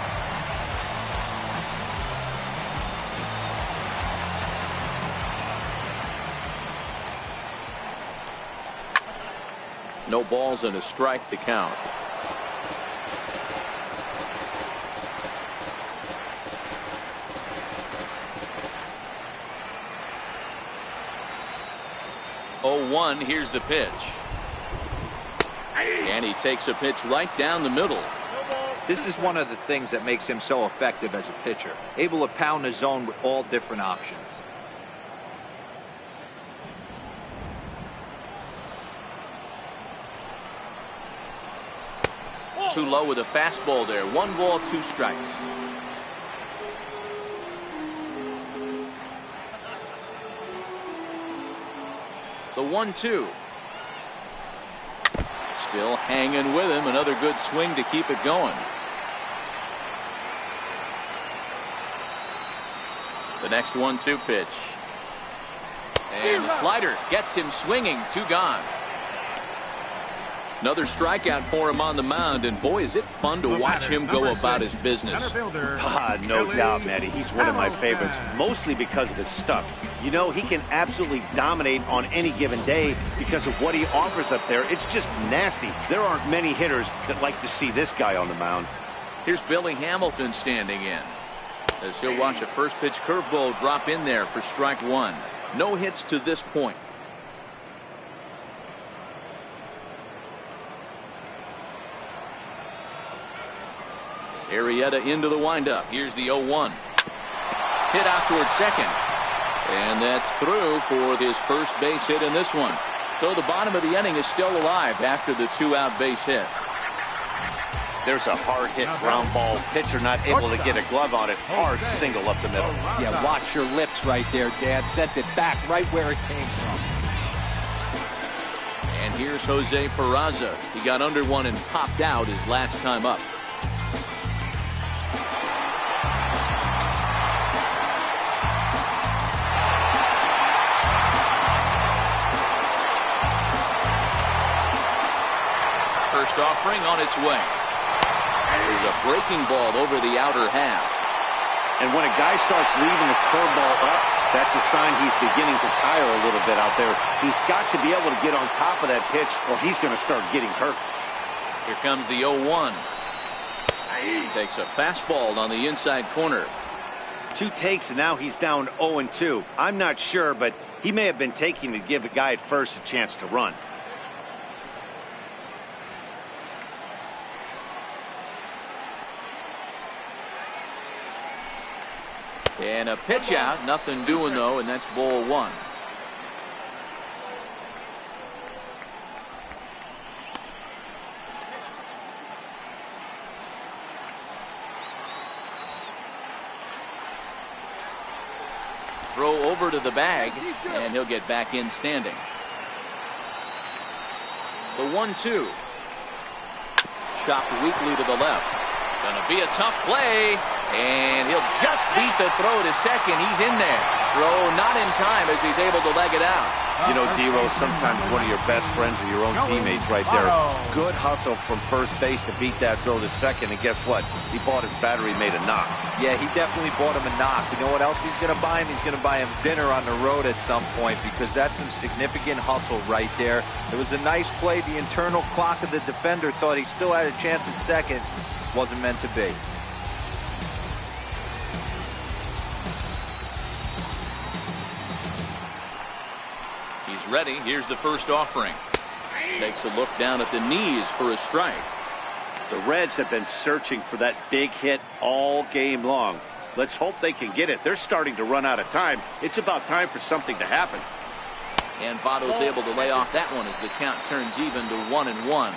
No balls and a strike to count. 0-1. Here's the pitch. And he takes a pitch right down the middle. This is one of the things that makes him so effective as a pitcher. Able to pound the zone with all different options. Too low with a fastball there. 1 ball, 2 strikes. The 1-2. Still hanging with him. Another good swing to keep it going. The next 1-2 pitch. And the slider gets him swinging. 2 gone. Another strikeout for him on the mound, and boy, is it fun to watch him go about his business. No doubt, Matty. He's one of my favorites, mostly because of his stuff. You know, he can absolutely dominate on any given day because of what he offers up there. It's just nasty. There aren't many hitters that like to see this guy on the mound. Here's Billy Hamilton standing in, as he'll watch a first pitch curveball drop in there for strike 1. No hits to this point. Arrieta into the windup. Here's the 0-1. Hit out towards second. And that's through for his first base hit in this one. So the bottom of the inning is still alive after the 2-out base hit. There's a hard hit ground ball. Pitcher not able to get a glove on it. Hard single up the middle. Yeah, watch your lips right there, Dad. Sent it back right where it came from. And here's Jose Peraza. He got under one and popped out his last time up. First offering on its way. There's a breaking ball over the outer half. And when a guy starts leaving the curveball up, that's a sign he's beginning to tire a little bit out there. He's got to be able to get on top of that pitch or he's going to start getting hurt. Here comes the 0-1. He takes a fastball on the inside corner. 2 takes and now he's down 0-2. I'm not sure, but he may have been taking to give the guy at first a chance to run. And a pitch out, nothing doing though, and that's ball 1. Throw over to the bag, and he'll get back in standing. The 1-2. Chopped weakly to the left. Gonna be a tough play. And he'll just beat the throw to second. He's in there. Throw not in time as he's able to leg it out. You know, D-Rose, sometimes one of your best friends are your own teammates right there. Good hustle from first base to beat that throw to second. And guess what? He bought his battery made a knock. Yeah, he definitely bought him a knock. You know what else he's going to buy him? He's going to buy him dinner on the road at some point because that's some significant hustle right there. It was a nice play. The internal clock of the defender thought he still had a chance at second. Wasn't meant to be. Ready. Here's the first offering. Takes a look down at the knees for a strike. The Reds have been searching for that big hit all game long. Let's hope they can get it. They're starting to run out of time. It's about time for something to happen. And Votto's able to lay off that one as the count turns even to 1-1.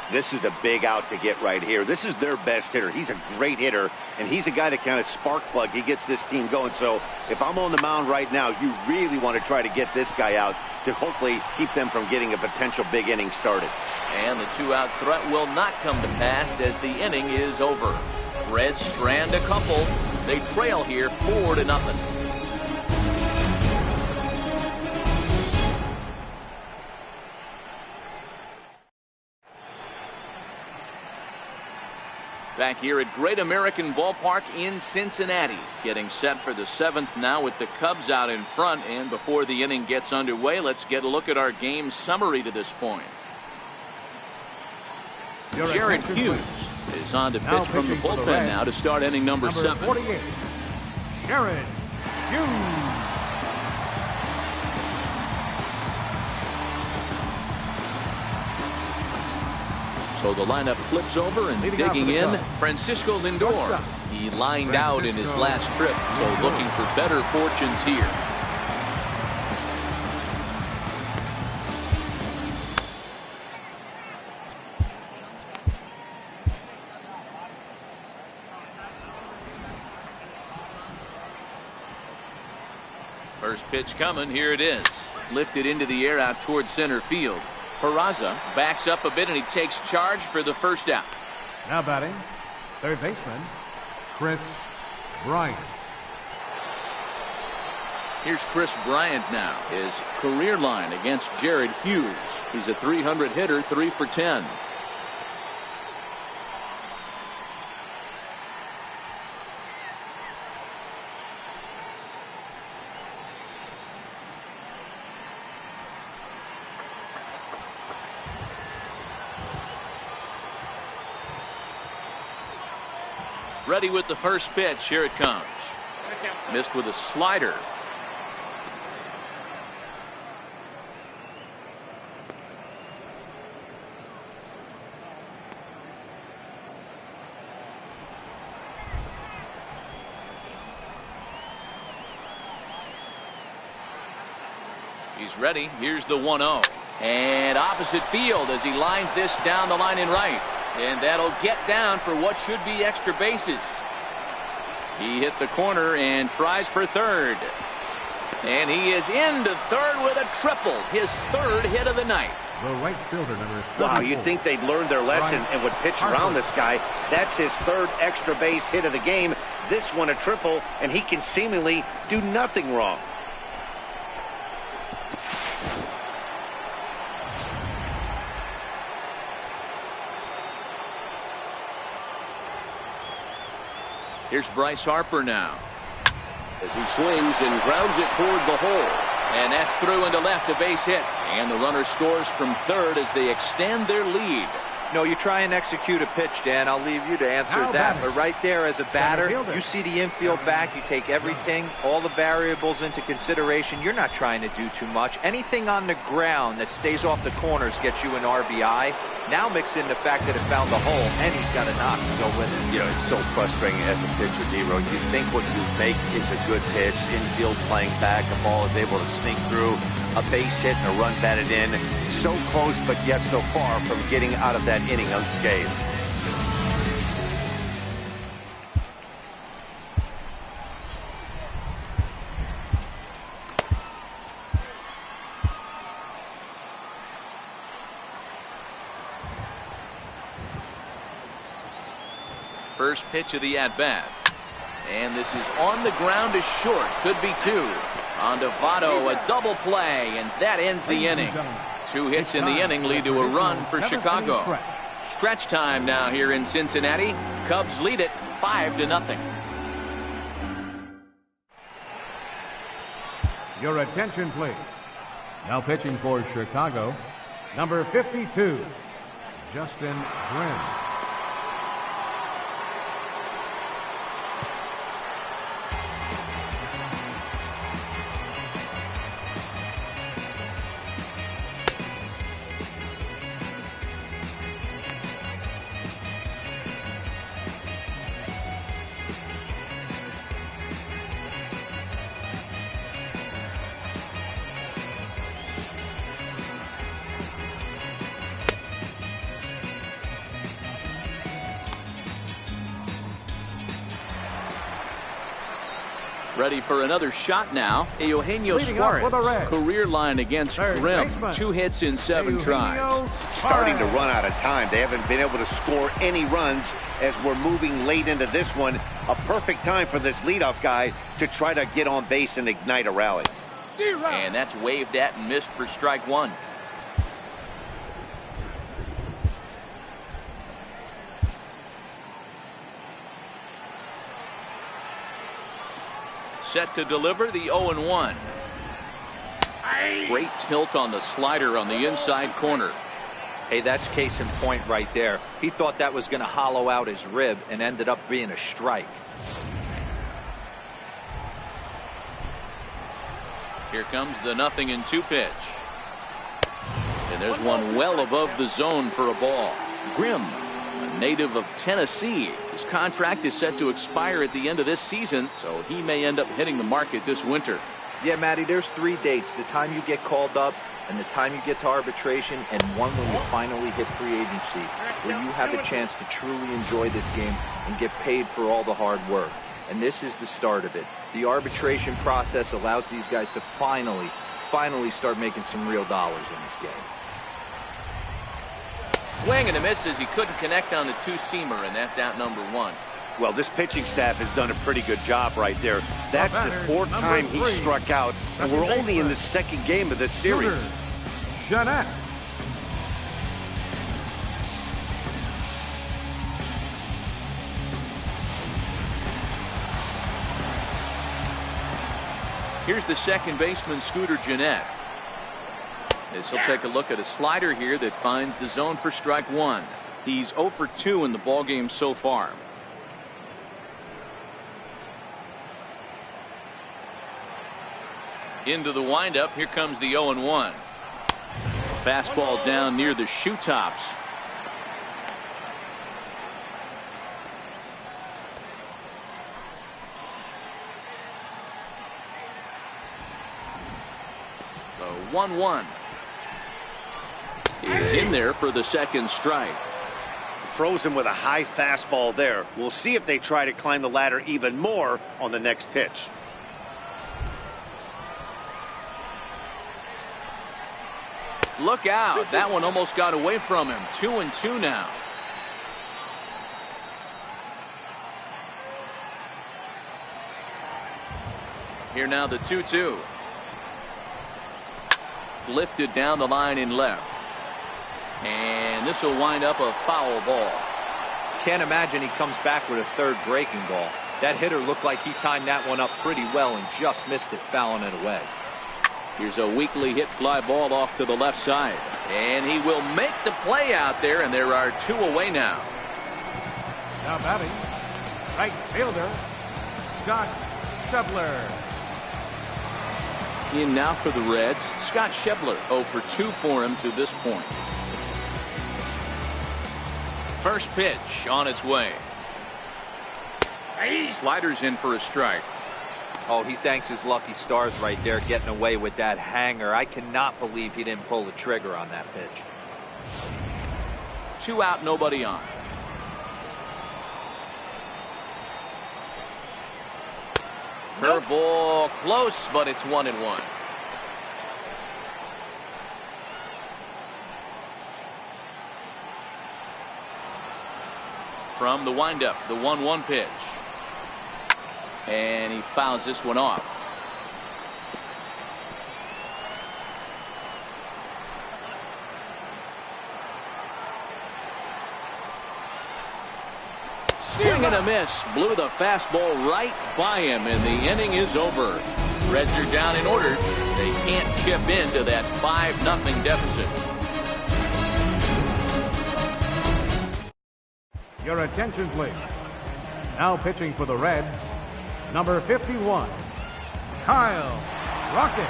This is a big out to get right here. This is their best hitter. He's a great hitter, and he's a guy that kind of spark plug. He gets this team going. So if I'm on the mound right now, you really want to try to get this guy out to hopefully keep them from getting a potential big inning started. And the 2-out threat will not come to pass as the inning is over. Reds strand a couple. They trail here 4-0. Back here at Great American Ballpark in Cincinnati, getting set for the 7th now with the Cubs out in front. And before the inning gets underway, let's get a look at our game summary to this point. Jared Hughes is on to pitch from the bullpen now to start inning number 7. 48, Jared Hughes. So the lineup flips over, and digging in, Francisco Lindor. He lined out in his last trip, so looking for better fortunes here. First pitch coming. Here it is. Lifted into the air out towards center field. Peraza backs up a bit, and he takes charge for the first out. Now batting, third baseman, Kris Bryant. Here's Kris Bryant now. His career line against Jared Hughes. He's a 300 hitter, 3 for 10. Ready with the first pitch. Here it comes. Missed with a slider. He's ready. Here's the 1-0. And opposite field as he lines this down the line in right. And that'll get down for what should be extra bases. He hit the corner and tries for third. And he is into third with a triple. His third hit of the night. The right fielder, number 34. Wow, you'd think they'd learned their lesson and would pitch around this guy. That's his third extra base hit of the game. This one a triple, and he can seemingly do nothing wrong. Here's Bryce Harper now. As he swings and grounds it toward the hole. And that's through into left, a base hit. And the runner scores from third as they extend their lead. No, you try and execute a pitch, Dan. I'll leave you to answer that. But right there as a batter, you see the infield back. You take everything, all the variables into consideration. You're not trying to do too much. Anything on the ground that stays off the corners gets you an RBI. Now mix in the fact that it found the hole, and he's got a knock to go with it. You know, it's so frustrating as a pitcher, D-Row. You think what you make is a good pitch. Infield playing back. The ball is able to sneak through. A base hit and a run batted in. So close, but yet so far from getting out of that inning unscathed. First pitch of the at-bat. And this is on the ground is short. Could be two. On to Votto, a double play, and that ends the inning. 2 hits in the inning lead to a run for Chicago. Stretch time now here in Cincinnati. Cubs lead it 5-0. Your attention, please. Now pitching for Chicago, number 52, Justin Grimm. Ready for another shot now. Eugenio Suarez, career line against Grimm. 2 hits in 7 tries. Starting to run out of time. They haven't been able to score any runs as we're moving late into this one. A perfect time for this leadoff guy to try to get on base and ignite a rally. And that's waved at and missed for strike 1. Set to deliver the 0-1. Great tilt on the slider on the inside corner. Hey, that's case in point right there. He thought that was going to hollow out his rib and ended up being a strike. Here comes the 0-2 pitch. And there's one well above the zone for a ball. Grimm, a native of Tennessee. His contract is set to expire at the end of this season, so he may end up hitting the market this winter. Yeah, Matty, there's 3 dates: the time you get called up, and the time you get to arbitration, and one when you finally hit free agency, where you have a chance to truly enjoy this game and get paid for all the hard work. And this is the start of it. The arbitration process allows these guys to finally start making some real dollars in this game. Swing and a miss as he couldn't connect on the two-seamer, and that's out number 1. Well, this pitching staff has done a pretty good job right there. That's the 4th time he struck out, and we're only in the 2nd game of this series. Jeanette. Here's the second baseman, Scooter Gennett. This will take a look at a slider here that finds the zone for strike 1. He's 0 for 2 in the ballgame so far. Into the windup. Here comes the 0-1. Fastball down near the shoe tops. The 1-1 is in there for the second strike. Frozen with a high fastball there. We'll see if they try to climb the ladder even more on the next pitch. Look out. That one almost got away from him. 2-2 now. Here now the 2-2. Lifted down the line in left. And this will wind up a foul ball. Can't imagine he comes back with a 3rd breaking ball. That hitter looked like he timed that one up pretty well and just missed it, fouling it away. Here's a weakly hit fly ball off to the left side. And he will make the play out there, and there are 2 away now. Now batting, right fielder, Scott Schebler. In now for the Reds, Scott Schebler. 0 for 2 for him to this point. First pitch on its way. Sliders in for a strike. Oh, he thanks his lucky stars right there, getting away with that hanger. I cannot believe he didn't pull the trigger on that pitch. 2 out, nobody on. Curveball close, but it's 1-1. From the windup, the 1-1 pitch. And he fouls this one off. Swing and a miss. Blew the fastball right by him, and the inning is over. Reds are down in order. They can't chip into that 5-0 deficit. Your attention, please. Now pitching for the Reds, number 51, Kyle Rocket.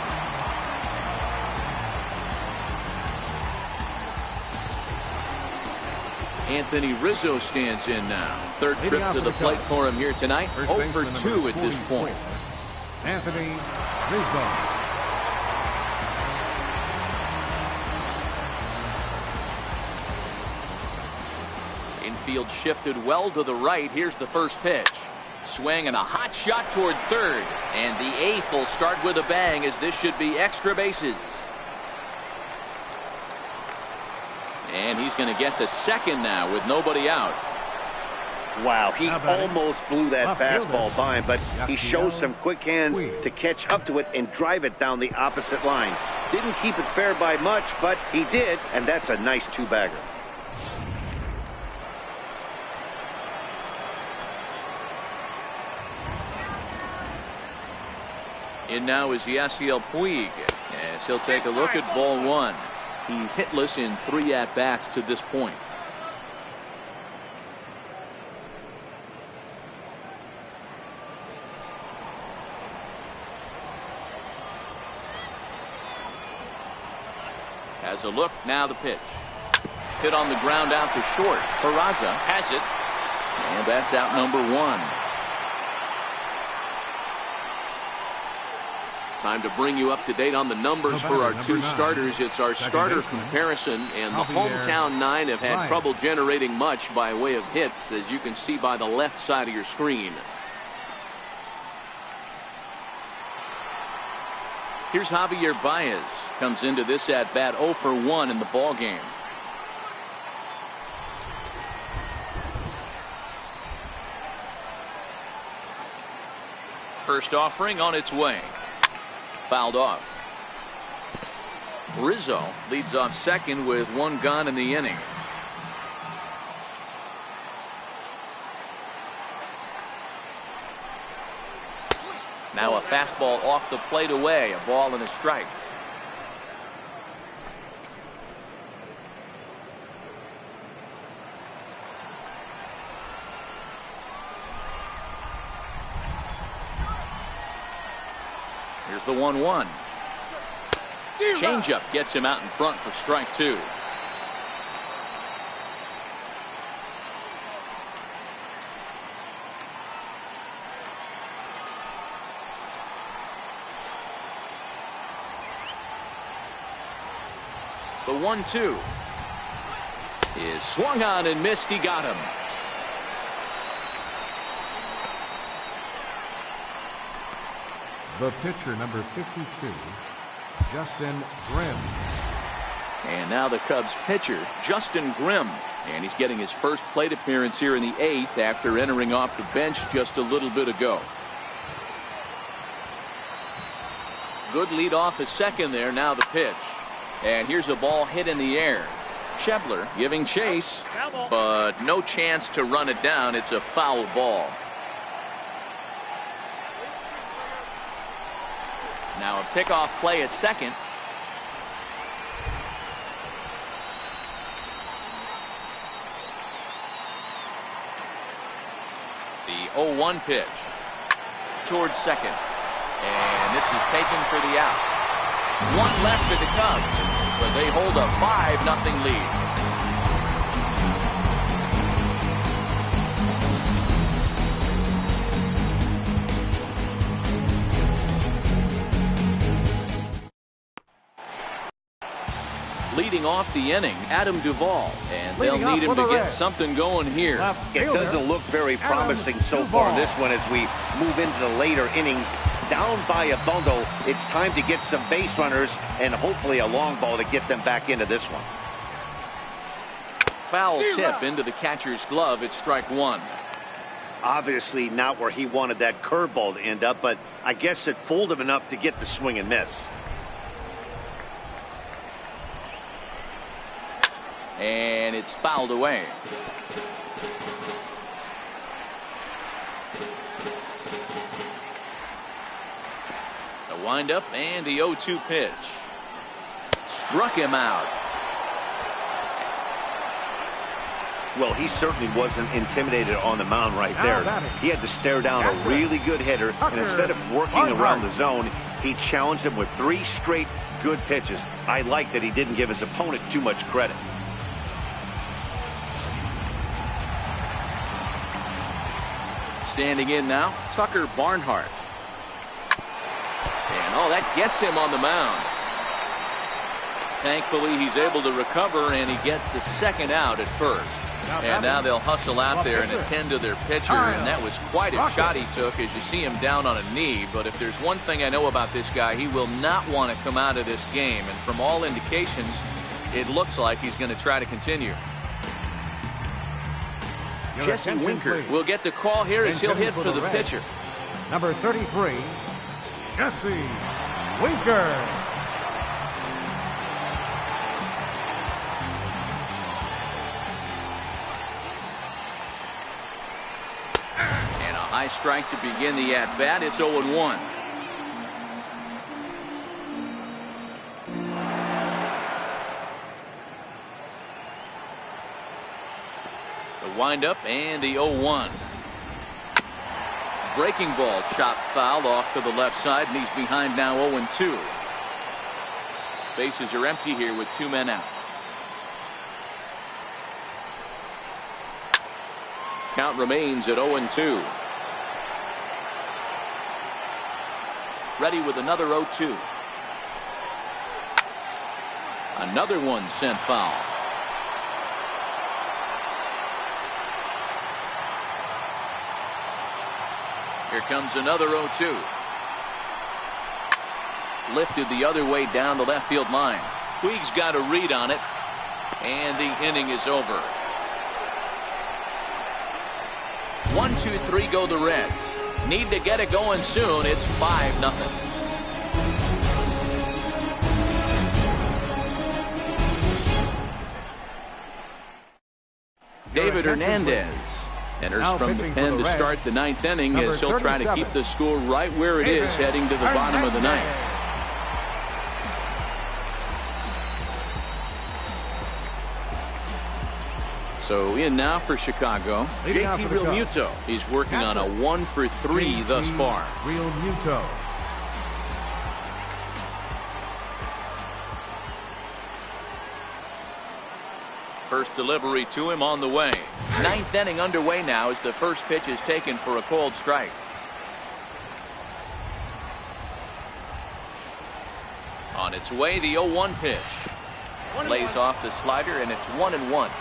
Anthony Rizzo stands in now. 3rd trip to the plate for him here tonight. 0 for 2 at this point. Anthony Rizzo. Infield shifted well to the right. Here's the first pitch. Swing and a hot shot toward 3rd. And the 8th will start with a bang, as this should be extra bases. And he's going to get to 2nd now with nobody out. Wow, he almost blew that fastball by him, but he shows some quick hands to catch up to it and drive it down the opposite line. Didn't keep it fair by much, but he did, and that's a nice 2-bagger. In now is Yasiel Puig, as he'll take a look at ball 1. He's hitless in 3 at-bats to this point. Has a look, now the pitch. Hit on the ground out to short. Peraza has it. And that's out number 1. Time to bring you up to date on the numbers for our 2 starters. It's our starter comparison, and the hometown 9 have had trouble generating much by way of hits, as you can see by the left side of your screen. Here's Javier Baez. Comes into this at bat 0 for 1 in the ball game. First offering on its way. Fouled off. Rizzo leads off second with 1 gone in the inning. Now a fastball off the plate away. A ball and a strike. Here's the 1-1. Changeup gets him out in front for strike 2. The 1-2 is swung on and missed. He got him. The pitcher, number 52, Justin Grimm. And now the Cubs pitcher, Justin Grimm. And he's getting his first plate appearance here in the 8th after entering off the bench just a little bit ago. Good lead off at second there. Now the pitch. And here's a ball hit in the air. Schebler giving chase, but no chance to run it down. It's a foul ball. Now a pickoff play at second. The 0-1 pitch towards second. And this is taken for the out. 1 left to the Cubs, but they hold a 5-0 lead. Leading off the inning, Adam Duvall, and they'll need him to get something going here. It doesn't look very promising so far this one as we move into the later innings. Down by a bundle, it's time to get some base runners and hopefully a long ball to get them back into this one. Foul tip into the catcher's glove. It's strike 1. Obviously not where he wanted that curveball to end up, but I guess it fooled him enough to get the swing and miss. And it's fouled away. The windup and the 0-2 pitch. Struck him out. Well, he certainly wasn't intimidated on the mound right there. He had to stare down a really good hitter, and instead of working around the zone, he challenged him with 3 straight good pitches. I like that he didn't give his opponent too much credit. Standing in now, Tucker Barnhart. And that gets him on the mound. Thankfully, he's able to recover, and he gets the second out at first. And now they'll hustle out there and attend to their pitcher, and that was quite a shot he took as you see him down on a knee. But if there's one thing I know about this guy, he will not want to come out of this game. And from all indications, it looks like he's going to try to continue. Jesse Winker will get the call here as he'll hit for the pitcher. Number 33, Jesse Winker. And a high strike to begin the at-bat. It's 0-1. Windup and the 0-1. Breaking ball chopped foul off to the left side, and he's behind now 0-2. Bases are empty here with 2 men out. count remains at 0-2. Ready with another 0-2. Another one sent foul. Here comes another 0-2. Lifted the other way down the left field line. Puig's got a read on it, and the inning is over. 1-2-3 go the Reds. Need to get it going soon. It's 5-0. David Hernandez enters Now from the pitching pen for the to Reds, start the ninth inning as he'll try to 37. keep the score right where it is heading to the bottom of the ninth. So in now for Chicago, Leading off JT for the Cubs. Realmuto. He's working on a 1-for-3 thus far. Real Muto. First delivery to him on the way. Ninth inning underway now as the first pitch is taken for a cold strike. On its way, the 0-1 pitch. Lays off the slider, and it's 1-1.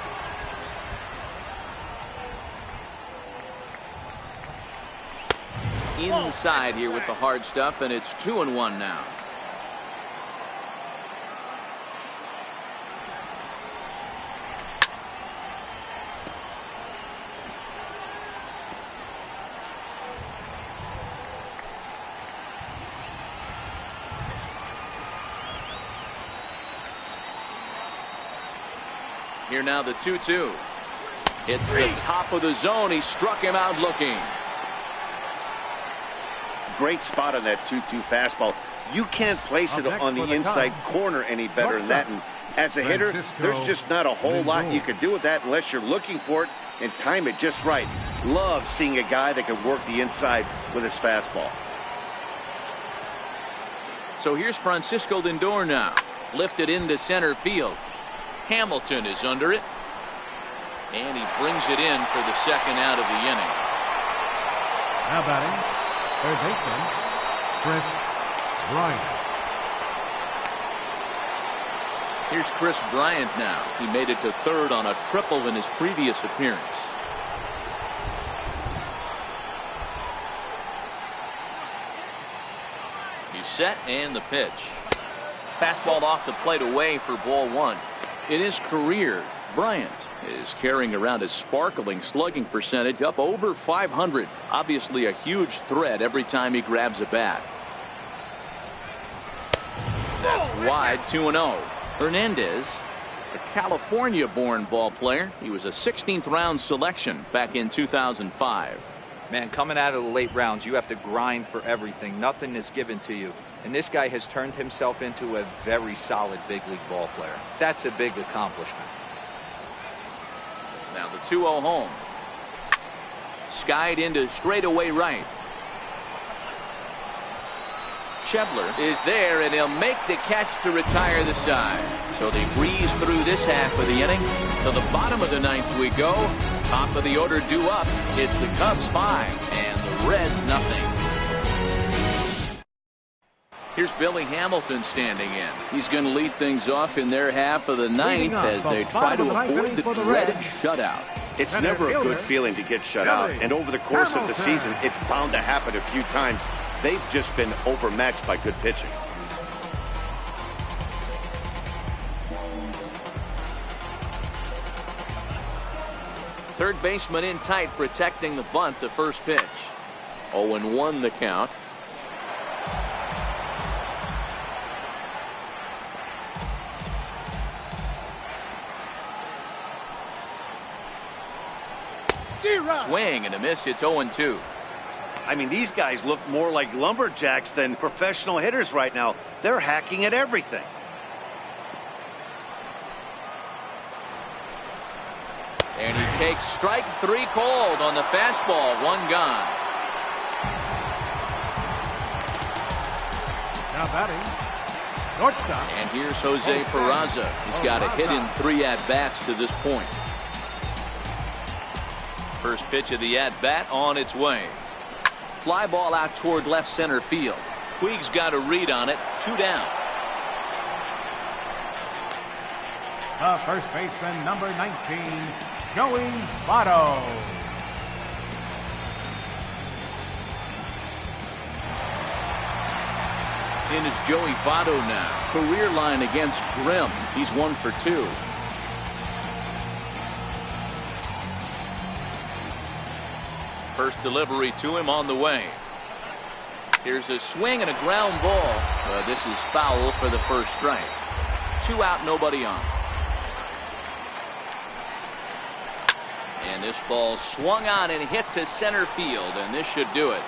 Inside here with the hard stuff, and it's 2-1 now. Here now the 2-2. It's the top of the zone. He struck him out looking. Great spot on that 2-2 fastball. You can't place Up it next on the for the inside Cubs, corner any better than that. And as a hitter, Francisco there's just not a whole lot Lindor. you can do with that unless you're looking for it and time it just right. Love seeing a guy that can work the inside with his fastball. So here's Francisco Lindor now. Lifted into center field. Hamilton is under it. And he brings it in for the second out of the inning. Now batting, third baseman, Chris Bryant. Here's Chris Bryant now. He made it to third on a triple in his previous appearance. He's set and the pitch. Fastball off the plate away for ball one. In his career, Bryant is carrying around a sparkling slugging percentage up over 500. Obviously a huge threat every time he grabs a bat. That's wide, 2-0. Hernandez, a California-born ball player. He was a 16th round selection back in 2005. Man, coming out of the late rounds, you have to grind for everything. Nothing is given to you. And this guy has turned himself into a very solid big league ball player. That's a big accomplishment. Now the 2-0 home. Skied into straightaway right. Schebler is there, and he'll make the catch to retire the side. So they breeze through this half of the inning. To the bottom of the ninth we go. Top of the order due up. It's the Cubs 5 and the Reds nothing. Here's Billy Hamilton standing in. He's going to lead things off in their half of the ninth as they try to avoid the dreaded shutout. It's never a good feeling to get shut out, and over the course of the season, it's bound to happen a few times. They've just been overmatched by good pitching. Third baseman in tight, protecting the bunt, the first pitch. 0-1 the count. Swing and a miss. It's 0-2. I mean, these guys look more like lumberjacks than professional hitters right now. They're hacking at everything. And he takes strike three cold on the fastball. One gone. Now batting, shortstop. And here's Jose Peraza. He's got a hit in 3 at-bats to this point. First pitch of the at-bat on its way. Fly ball out toward left center field. Puig's got a read on it. 2 down. The first baseman, number 19, Joey Votto. In is Joey Votto now. Career line against Grimm. He's 1 for 2. First delivery to him on the way. Here's a swing and a ground ball. This is foul for the first strike. 2 out, nobody on. And this ball swung on and hit to center field, and this should do it.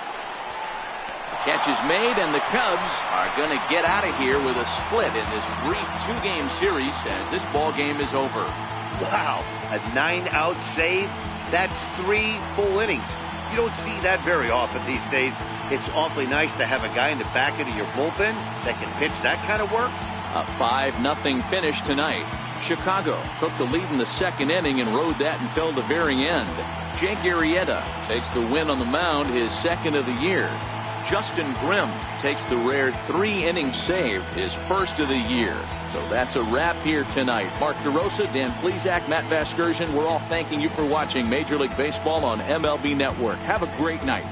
Catch is made, and the Cubs are going to get out of here with a split in this brief 2-game series as this ball game is over. Wow, a 9-out save? That's 3 full innings. You don't see that very often these days. It's awfully nice to have a guy in the back end of your bullpen that can pitch that kind of work. A 5-0 finish tonight. Chicago took the lead in the second inning and rode that until the very end. Jake Arrieta takes the win on the mound, his second of the year. Justin Grimm takes the rare 3-inning save, his first of the year. So that's a wrap here tonight. Mark DeRosa, Dan Plesac, Matt Vasgersian, we're all thanking you for watching Major League Baseball on MLB Network. Have a great night.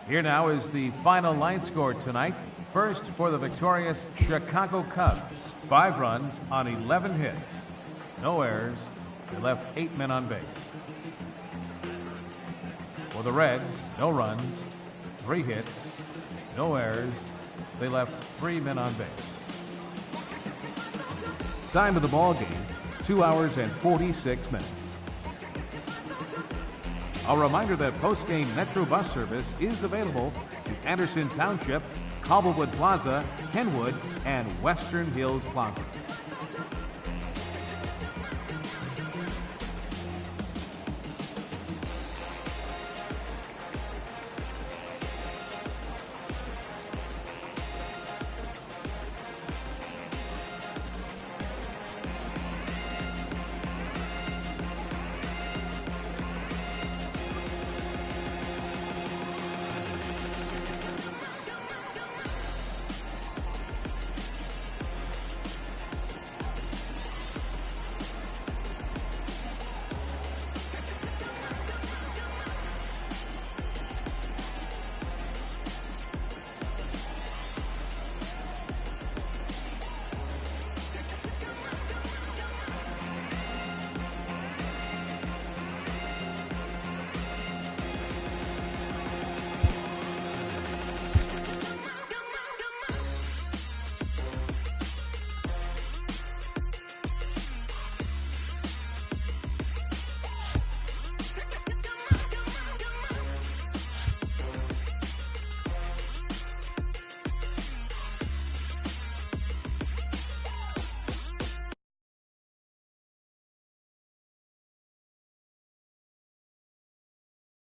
Here now is the final line score tonight. First for the victorious Chicago Cubs. 5 runs on 11 hits. No errors. They left 8 men on base. For the Reds, no runs, 3 hits, no errors. They left 3 men on base. Time of the ball game, 2 hours and 46 minutes. A reminder that post-game Metro bus service is available to Anderson Township, Cobblewood Plaza, Kenwood, and Western Hills Plaza.